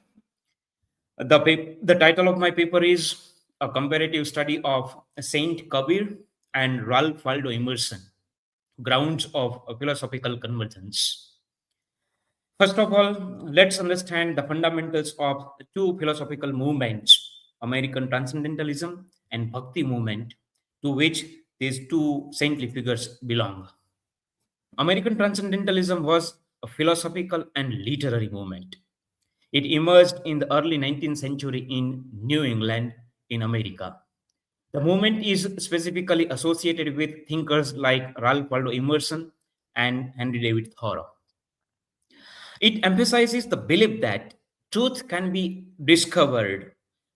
The title of my paper is A Comparative Study of Saint Kabir and Ralph Waldo Emerson, Grounds of Philosophical Convergence. First of all, let's understand the fundamentals of two philosophical movements, American Transcendentalism and Bhakti movement, to which these two saintly figures belong. American Transcendentalism was a philosophical and literary movement. It emerged in the early 19th century in New England, in America. The movement is specifically associated with thinkers like Ralph Waldo Emerson and Henry David Thoreau. It emphasizes the belief that truth can be discovered,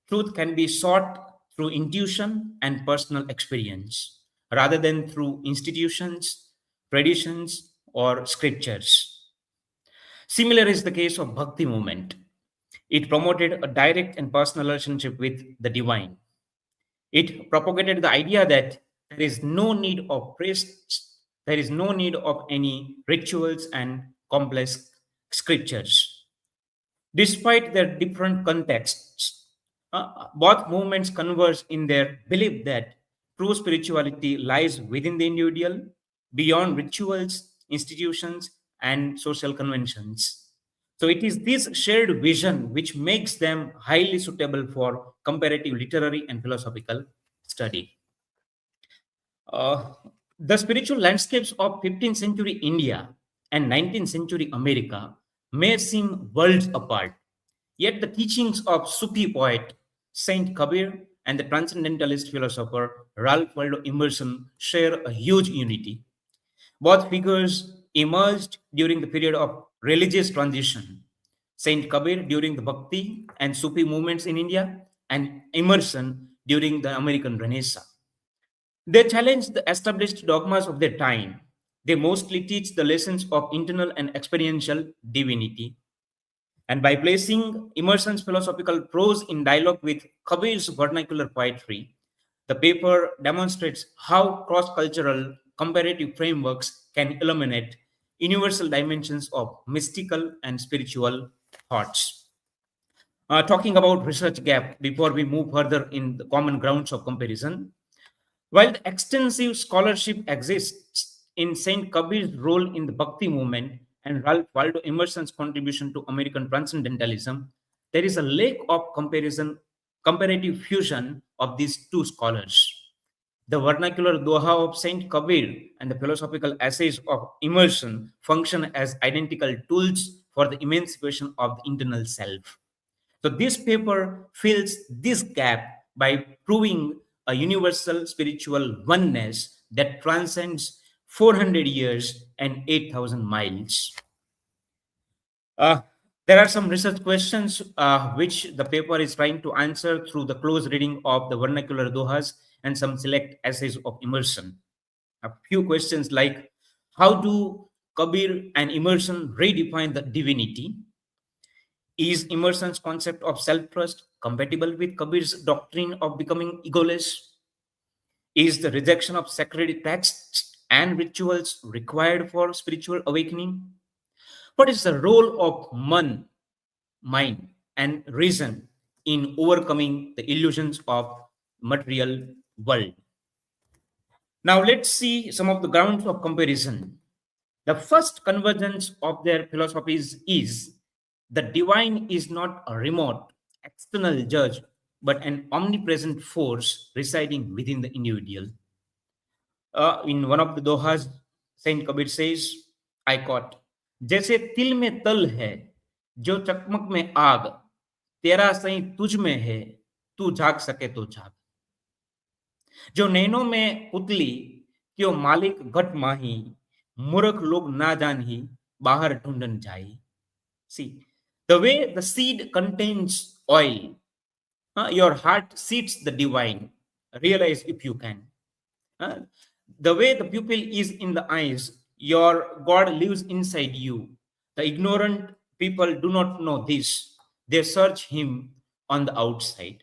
truth can be sought through intuition and personal experience, rather than through institutions, traditions, or scriptures. Similar is the case of Bhakti movement. It promoted a direct and personal relationship with the divine. It propagated the idea that there is no need of priests, there is no need of any rituals and complex scriptures. Despite their different contexts, both movements converge in their belief that true spirituality lies within the individual, beyond rituals, institutions, and social conventions. So it is this shared vision which makes them highly suitable for comparative literary and philosophical study. Uh, the spiritual landscapes of 15th century India and 19th century America may seem worlds apart, yet the teachings of Sufi poet Saint Kabir and the transcendentalist philosopher Ralph Waldo Emerson share a huge unity. Both figures emerged during the period of religious transition. Saint Kabir during the Bhakti and Sufi movements in India, and Emerson during the American Renaissance. They challenge the established dogmas of their time. They mostly teach the lessons of internal and experiential divinity. And by placing Emerson's philosophical prose in dialogue with Kabir's vernacular poetry, the paper demonstrates how cross cultural comparative frameworks can illuminate universal dimensions of mystical and spiritual thoughts. Talking about research gap before we move further in the common grounds of comparison, while the extensive scholarship exists in Saint Kabir's role in the Bhakti movement and Ralph Waldo Emerson's contribution to American transcendentalism, there is a lack of comparative fusion of these two scholars. The vernacular Doha of Saint Kabir and the philosophical essays of Emerson function as identical tools for the emancipation of the internal self. So this paper fills this gap by proving a universal spiritual oneness that transcends 400 years and 8,000 miles. Uh, there are some research questions which the paper is trying to answer through the close reading of the vernacular Dohas and some select essays of Emerson. A few questions like, how do Kabir and Emerson redefine the divinity? Is Emerson's concept of self-trust compatible with Kabir's doctrine of becoming egoless? Is the rejection of sacred texts and rituals required for spiritual awakening? What is the role of mind, and reason in overcoming the illusions of material world? Now let's see some of the grounds of comparison. The first convergence of their philosophies is the divine is not a remote, external judge, but an omnipresent force residing within the individual. In one of the Dohas, Saint Kabir says, I quote, जैसे तिल में तल है, जो चकमक में आग, तेरा सही तुझ में है, तू झाग सके तो झाग. जो नैनों में पुतली, क्यों मालिक घट माही, मूर्ख लोग ना जानही, बाहर ढूंढन जाई. See, the way the seed contains oil, your heart seeds the divine. Realize if you can. The way the pupil is in the eyes, your God lives inside you. The ignorant people do not know this. They search him on the outside.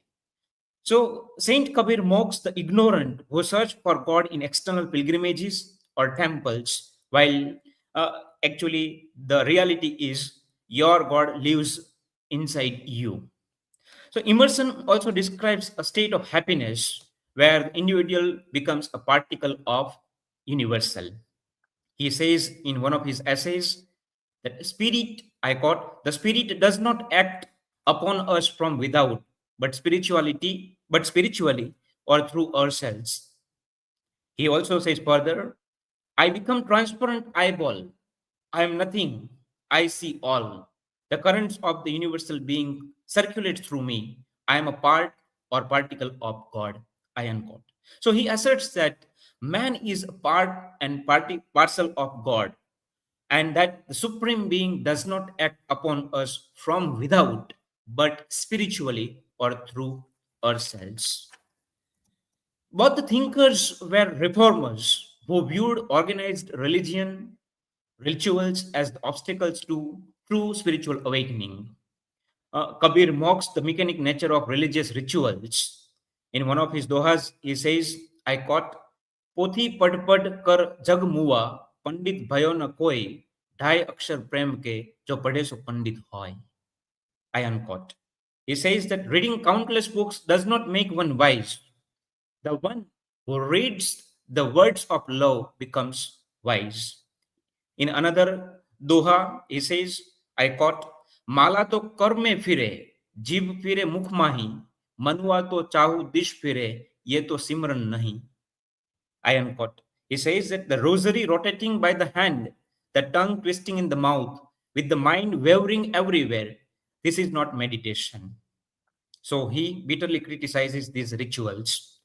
So Saint Kabir mocks the ignorant who search for God in external pilgrimages or temples, while actually the reality is your God lives inside you. So Emerson also describes a state of happiness where the individual becomes a particle of universal. He says in one of his essays that spirit, I quote, the spirit does not act upon us from without, but spiritually or through ourselves. He also says further, I become transparent eyeball. I am nothing. I see all. The currents of the universal being circulate through me. I am a part or particle of God. I unquote. So he asserts that man is a part and parcel of God, and that the supreme being does not act upon us from without, but spiritually or through ourselves. Both the thinkers were reformers who viewed organized religion, rituals as the obstacles to true spiritual awakening. Kabir mocks the mechanic nature of religious rituals. In one of his dohas, he says, I quote, Pothi pad pad kar jag muwa, pandit bhayo na koi, dhai akshar prem ke, jo padhe so pandit hoy. I unquote. He says that reading countless books does not make one wise. The one who reads the words of love becomes wise. In another doha, he says, I quote, Mala to karme fire, जीव फिरे मुख माही, मनुआ तो चाहू दिश फिरे, ये तो सिमरन नहीं. I unquote. He says that the rosary rotating by the hand, the tongue twisting in the mouth, with the mind wavering everywhere, this is not meditation. So he bitterly criticizes these rituals.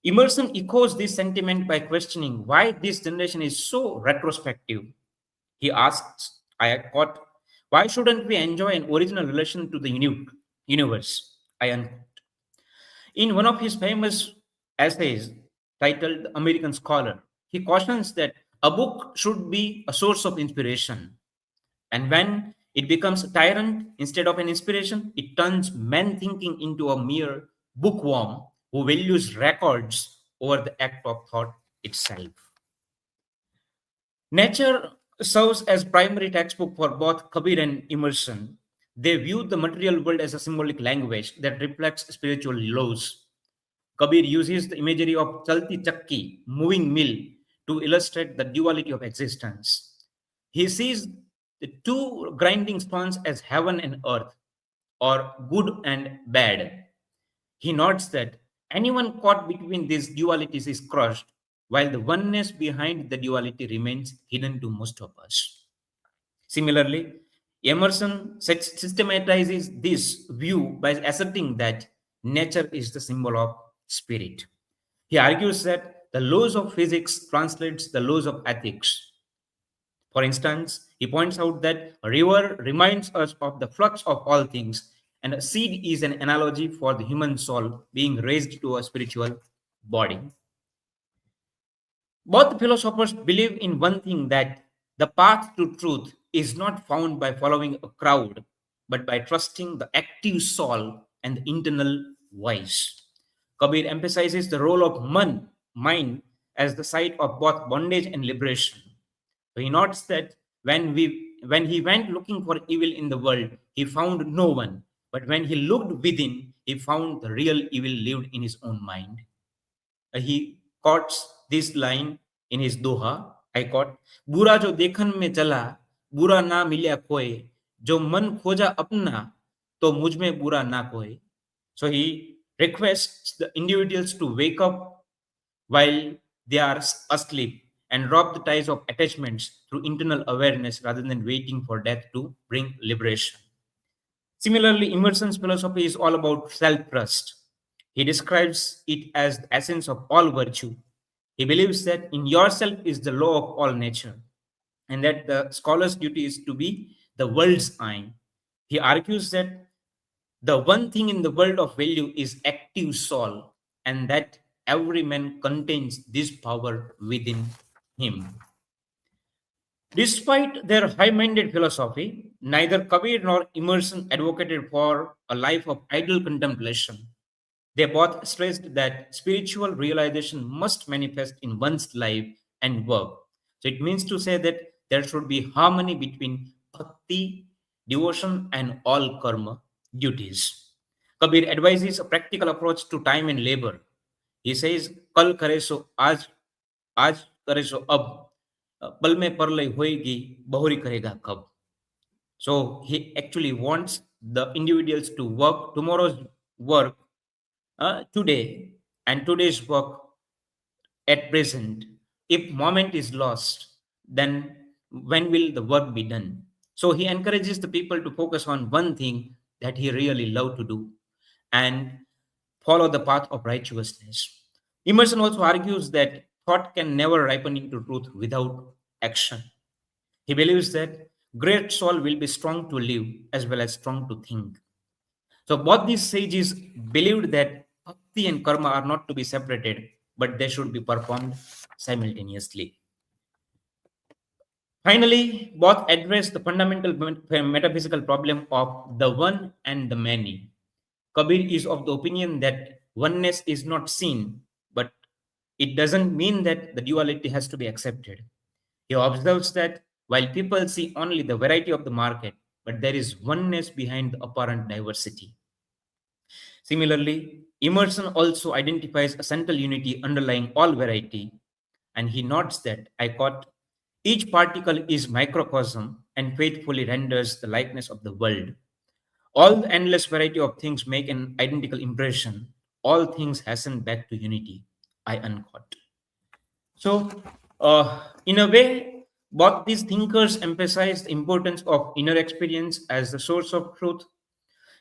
Emerson echoes this sentiment by questioning why this generation is so retrospective. He asks, I quote, why shouldn't we enjoy an original relation to the universe? I unquote. In one of his famous essays titled The American Scholar, he cautions that a book should be a source of inspiration. And when it becomes a tyrant instead of an inspiration, it turns men thinking into a mere bookworm who values records over the act of thought itself. Nature serves as primary textbook for both Kabir and Emerson. They view the material world as a symbolic language that reflects spiritual laws. Kabir uses the imagery of chalti chakki, moving mill, to illustrate the duality of existence. He sees the two grinding stones as heaven and earth, or good and bad. He notes that anyone caught between these dualities is crushed, while the oneness behind the duality remains hidden to most of us. Similarly, Emerson systematizes this view by asserting that nature is the symbol of spirit. He argues that the laws of physics translates the laws of ethics. For instance, he points out that a river reminds us of the flux of all things, and a seed is an analogy for the human soul being raised to a spiritual body. Both philosophers believe in one thing, that the path to truth is not found by following a crowd, but by trusting the active soul and the internal voice. Kabir emphasizes the role of mind as the site of both bondage and liberation. So he notes that when he went looking for evil in the world, he found no one. But when he looked within, he found the real evil lived in his own mind. He quotes this line in his doha. I quote, बुरा जो देखन में चला, बुरा ना मिला कोई, जो मन खोजा अपना, तो मुझ में बुरा ना कोई. So he requests the individuals to wake up while they are asleep and drop the ties of attachments through internal awareness rather than waiting for death to bring liberation. Similarly, Emerson's philosophy is all about self-trust. He describes it as the essence of all virtue. He believes that in yourself is the law of all nature, and that the scholar's duty is to be the world's eye. He argues that the one thing in the world of value is active soul, and that every man contains this power within him. Despite their high-minded philosophy, neither Kabir nor Emerson advocated for a life of idle contemplation. They both stressed that spiritual realization must manifest in one's life and work. So it means to say that there should be harmony between bhakti, devotion, and all karma duties. Kabir advises a practical approach to time and labor. He says, "Kal kare so aaj kare so ab, pal mein parlay hoegi, bahuri karega kab." So he actually wants the individuals to work tomorrow's work today, and today's work at present. If moment is lost, then when will the work be done? So he encourages the people to focus on one thing that he really loved to do and follow the path of righteousness. Emerson also argues that thought can never ripen into truth without action. He believes that great soul will be strong to live as well as strong to think. So both these sages believed that bhakti and karma are not to be separated, but they should be performed simultaneously. Finally, both address the fundamental metaphysical problem of the one and the many. Kabir is of the opinion that oneness is not seen, but it doesn't mean that the duality has to be accepted. He observes that while people see only the variety of the market, but there is oneness behind the apparent diversity. Similarly, Emerson also identifies a central unity underlying all variety, and he notes that, I quote, each particle is microcosm and faithfully renders the likeness of the world. All the endless variety of things make an identical impression. All things hasten back to unity. I unquote. So, in a way, both these thinkers emphasize the importance of inner experience as the source of truth.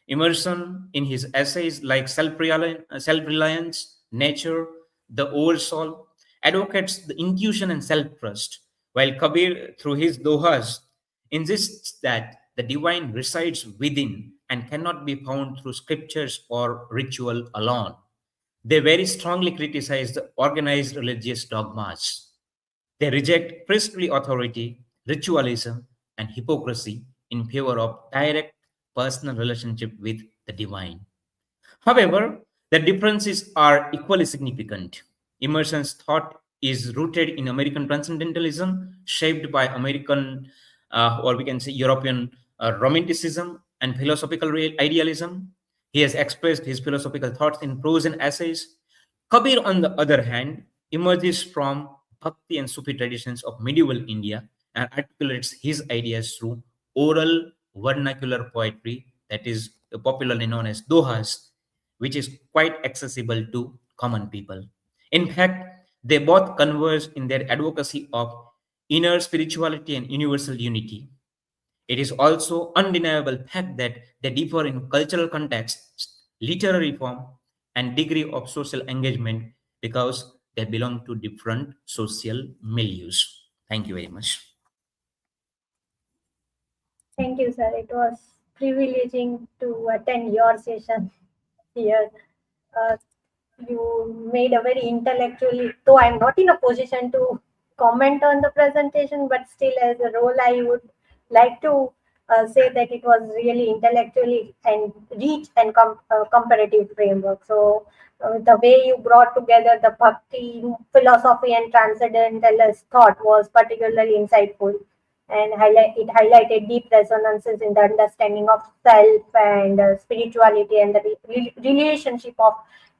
Emerson, in his essays like Self-Reliance, Nature, The Oversoul, advocates the intuition and self-trust, while Kabir, through his dohas, insists that the divine resides within and cannot be found through scriptures or ritual alone. They very strongly criticize the organized religious dogmas. They reject priestly authority, ritualism, and hypocrisy in favor of direct personal relationship with the divine. However, the differences are equally significant. Emerson's thought is rooted in American transcendentalism, shaped by American, or we can say European romanticism and philosophical idealism. He has expressed his philosophical thoughts in prose and essays. Kabir, on the other hand, emerges from Bhakti and Sufi traditions of medieval India and articulates his ideas through oral vernacular poetry, that is popularly known as dohas, which is quite accessible to common people. In fact, they both converge in their advocacy of inner spirituality and universal unity. It is also undeniable fact that they differ in cultural context, literary form, and degree of social engagement because they belong to different social milieus. Thank you very much. Thank you, sir. It was privileging to attend your session here. Uh, you made a very intellectually, though I'm not in a position to comment on the presentation, but still as a role, I would like to say that it was really intellectually and rich and comparative framework. So the way you brought together the bhakti, philosophy and transcendentalist thought was particularly insightful, and it highlighted deep resonances in the understanding of self and spirituality and the relationship of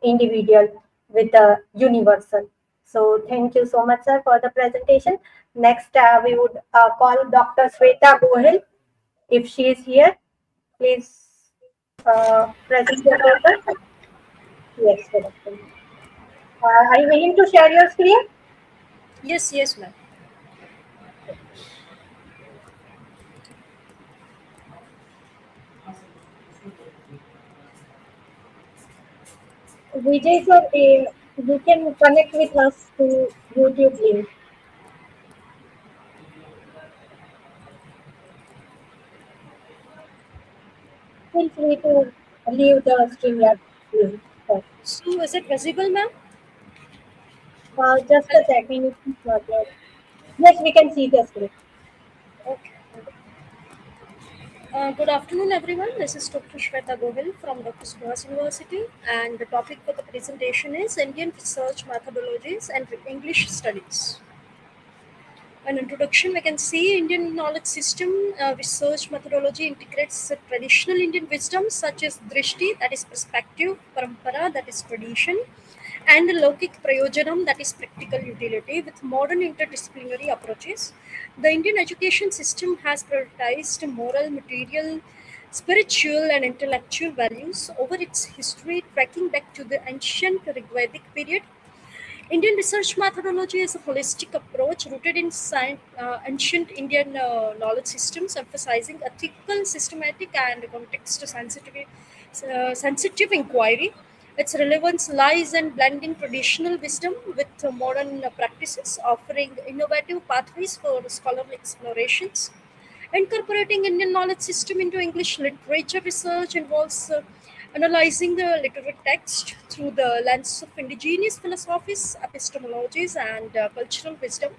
individual with the universal. So thank you so much, sir, for the presentation. Next, we would call Dr. Sweta Gohil. If she is here, please present your paper. Yes, good afternoon. Are you willing to share your screen? Yes, yes, ma'am. Vijay sir, you can connect with us to YouTube link. Feel free to leave the StreamYard link. So is it visible, ma'am? Just a second. Yes, we can see the screen. Okay. Good afternoon, everyone. This is Dr. Shweta Gohil from Dr. Subhas University, and the topic for the presentation is Indian Research Methodologies and English Studies. An introduction, we can see Indian knowledge system research methodology integrates traditional Indian wisdom such as drishti, that is perspective, parampara, that is tradition, and Lokik Prayojanam, that is practical utility, with modern interdisciplinary approaches. The Indian education system has prioritized moral, material, spiritual, and intellectual values over its history, tracking back to the ancient Rigvedic period. Indian research methodology is a holistic approach rooted in ancient Indian knowledge systems, emphasizing ethical, systematic, and sensitive inquiry. Its relevance lies in blending traditional wisdom with modern practices, offering innovative pathways for scholarly explorations. Incorporating Indian knowledge system into English literature research involves analyzing the literary text through the lens of indigenous philosophies, epistemologies, and cultural wisdom.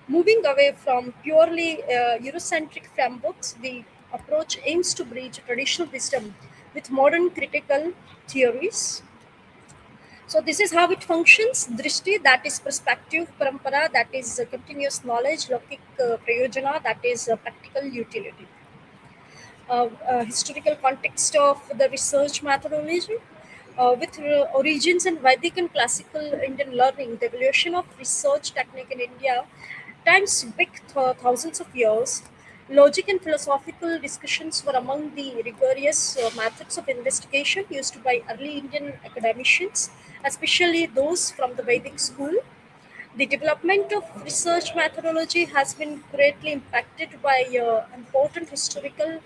Moving away from purely Eurocentric frameworks, the approach aims to bridge traditional wisdom with modern critical theories. So this is how it functions. Drishti, that is perspective. Parampara, that is continuous knowledge. Lokik prayojana, that is practical utility. Historical context of the research methodology. With origins in Vedic and classical Indian learning, the evolution of research technique in India times back thousands of years. Logic and philosophical discussions were among the rigorous methods of investigation used by early Indian academicians, especially those from the Vedic school. The development of research methodology has been greatly impacted by important historical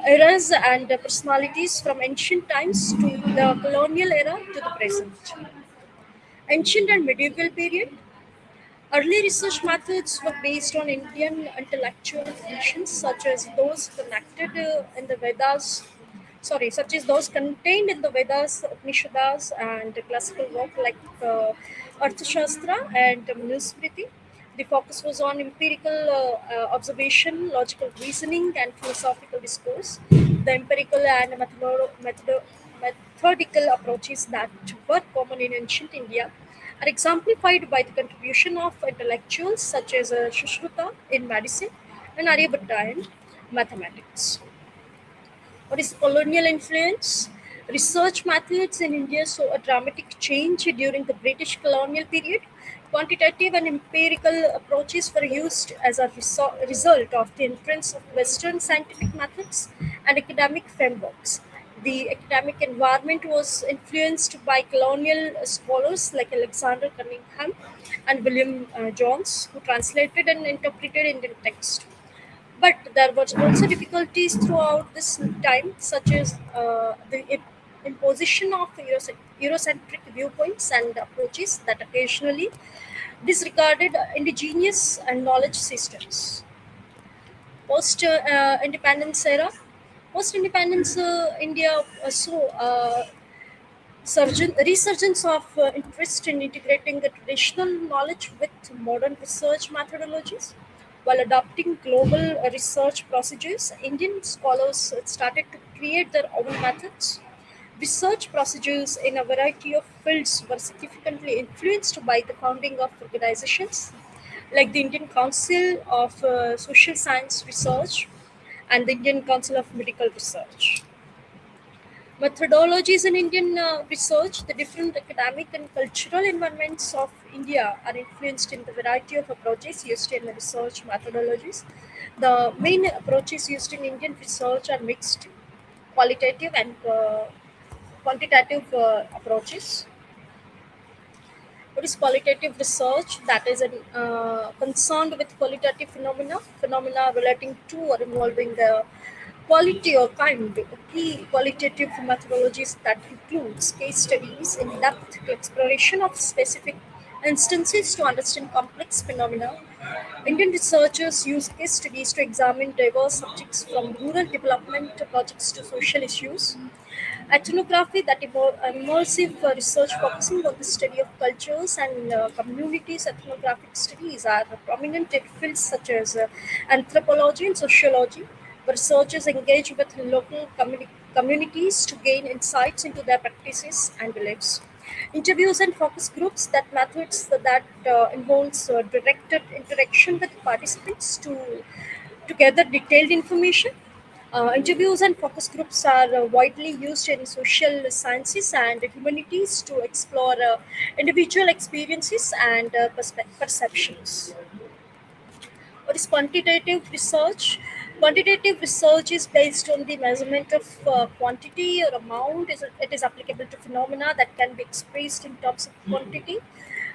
eras and personalities from ancient times to the colonial era to the present. Ancient and medieval period. Early research methods were based on Indian intellectual traditions such as those such as those contained in the Vedas, Upanishads, and classical work like Arthashastra and Manusmriti. The focus was on empirical observation, logical reasoning, and philosophical discourse. The empirical and methodical approaches that were common in ancient India are exemplified by the contribution of intellectuals such as Shushruta in medicine and Aryabhatta in mathematics. What is colonial influence? Research methods in India saw a dramatic change during the British colonial period. Quantitative and empirical approaches were used as a result of the entrance of Western scientific methods and academic frameworks. The academic environment was influenced by colonial scholars like Alexander Cunningham and William Jones, who translated and interpreted Indian texts. But there were also difficulties throughout this time, such as the imposition of Eurocentric viewpoints and approaches that occasionally disregarded indigenous and knowledge systems. Post-independence era, post-independence India saw resurgence of interest in integrating the traditional knowledge with modern research methodologies. While adopting global research procedures, Indian scholars started to create their own methods. Research procedures in a variety of fields were significantly influenced by the founding of organizations like the Indian Council of Social Science Research and the Indian Council of Medical Research. Methodologies in Indian research, the different academic and cultural environments of India are influenced in the variety of approaches used in the research methodologies. The main approaches used in Indian research are mixed, qualitative and quantitative approaches. What is qualitative research? That is concerned with qualitative phenomena relating to or involving the quality or kind. Key qualitative methodologies that includes case studies, in-depth exploration of specific instances to understand complex phenomena. Indian researchers use case studies to examine diverse subjects from rural development projects to social issues. Ethnography, that immersive research focusing on the study of cultures and communities. Ethnographic studies are prominent in fields such as anthropology and sociology, where researchers engage with local communities to gain insights into their practices and beliefs. Interviews and focus groups, that methods that involves directed interaction with participants to gather detailed information. Interviews and focus groups are widely used in social sciences and humanities to explore individual experiences and perceptions. What is quantitative research? Quantitative research is based on the measurement of quantity or amount. It is applicable to phenomena that can be expressed in terms of quantity.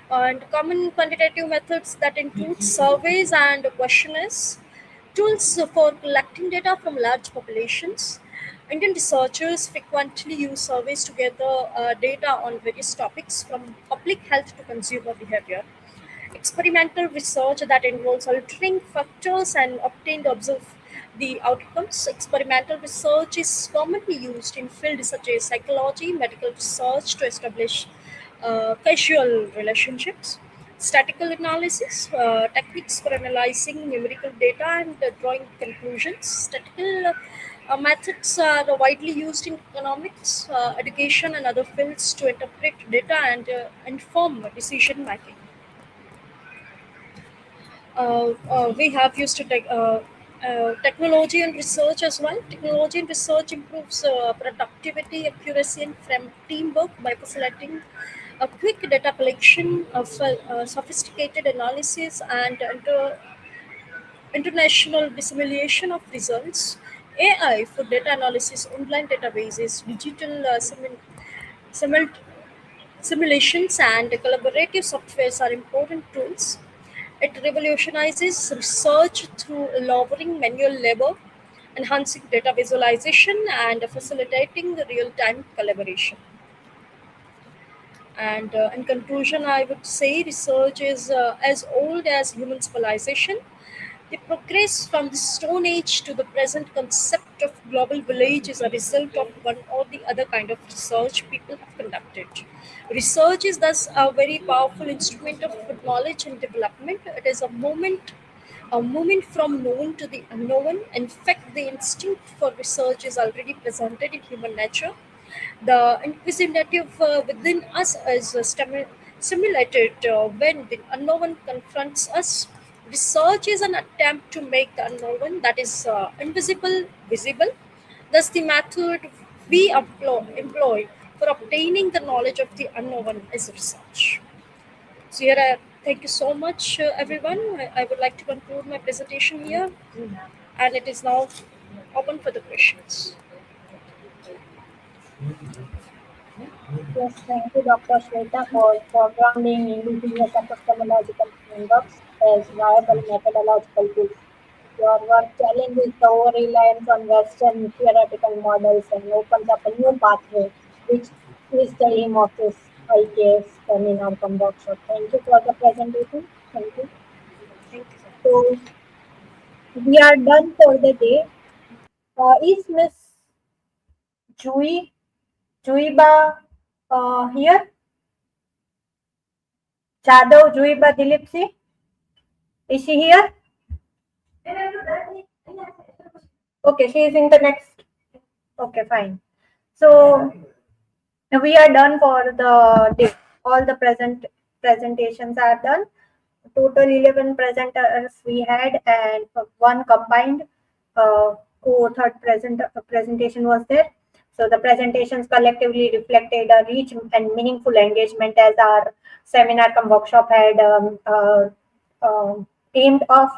And common quantitative methods that include surveys and questionnaires, tools for collecting data from large populations. Indian researchers frequently use surveys to gather data on various topics from public health to consumer behavior. Experimental research that involves altering factors and obtain to observe the outcomes. Experimental research is commonly used in fields such as psychology, medical research to establish causal relationships. Statistical analysis, techniques for analyzing numerical data and drawing conclusions. Statistical methods are widely used in economics, education, and other fields to interpret data and inform decision making. We have used technology and research as well. Technology and research improves productivity, accuracy, and teamwork by facilitating a quick data collection of sophisticated analysis and international dissemination of results. AI for data analysis, online databases, digital simul- simulations, and collaborative softwares are important tools. It revolutionizes research through lowering manual labor, enhancing data visualization, and facilitating real-time collaboration. And in conclusion, I would say research is as old as human civilization. The progress from the Stone Age to the present concept of global village is a result of one or the other kind of research people have conducted. Research is thus a very powerful instrument of knowledge and development. It is a movement from known to the unknown. In fact, the instinct for research is already presented in human nature. The inquisitive within us is stimulated when the unknown confronts us. Research is an attempt to make the unknown, that is invisible, visible. Thus, the method we employ for obtaining the knowledge of the unknown is research. So, here, thank you so much, everyone. I would like to conclude my presentation here, and it is now open for the questions. Yes, thank you, Dr. Shweta, for grounding indigenous epistemological frameworks as viable methodological tools. Your work challenges the over-reliance on Western theoretical models and opens up a new pathway, which is the aim of this IKS seminar come workshop. Thank you for the presentation. Thank you. Thank you. So, we are done for the day. Is Miss Juiba here? Jadhav Juiba Dilipsi? Is she here? Okay, she is in the next. Okay, fine. So we are done for the day. All the presentations are done. Total 11 presenters we had, and one combined co-authored presentation was there. So the presentations collectively reflected a rich and meaningful engagement as our seminar cum workshop had aimed off,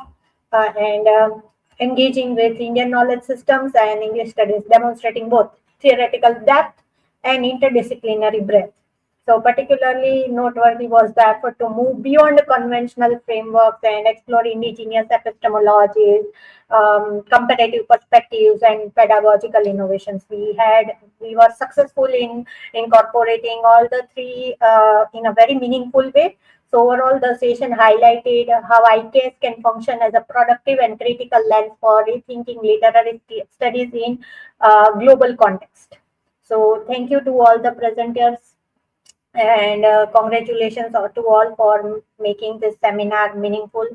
and engaging with Indian knowledge systems and English studies, demonstrating both theoretical depth and interdisciplinary breadth. So particularly noteworthy was the effort to move beyond conventional frameworks and explore indigenous epistemologies, comparative perspectives, and pedagogical innovations. We were successful in incorporating all the three in a very meaningful way. So overall, the session highlighted how IKS can function as a productive and critical lens for rethinking literary studies in global context. So thank you to all the presenters, and congratulations to all for making this seminar meaningful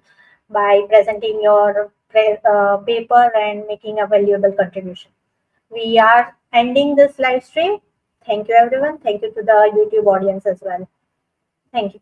by presenting your paper and making a valuable contribution. We are ending this live stream. Thank you, everyone. Thank you to the YouTube audience as well. Thank you.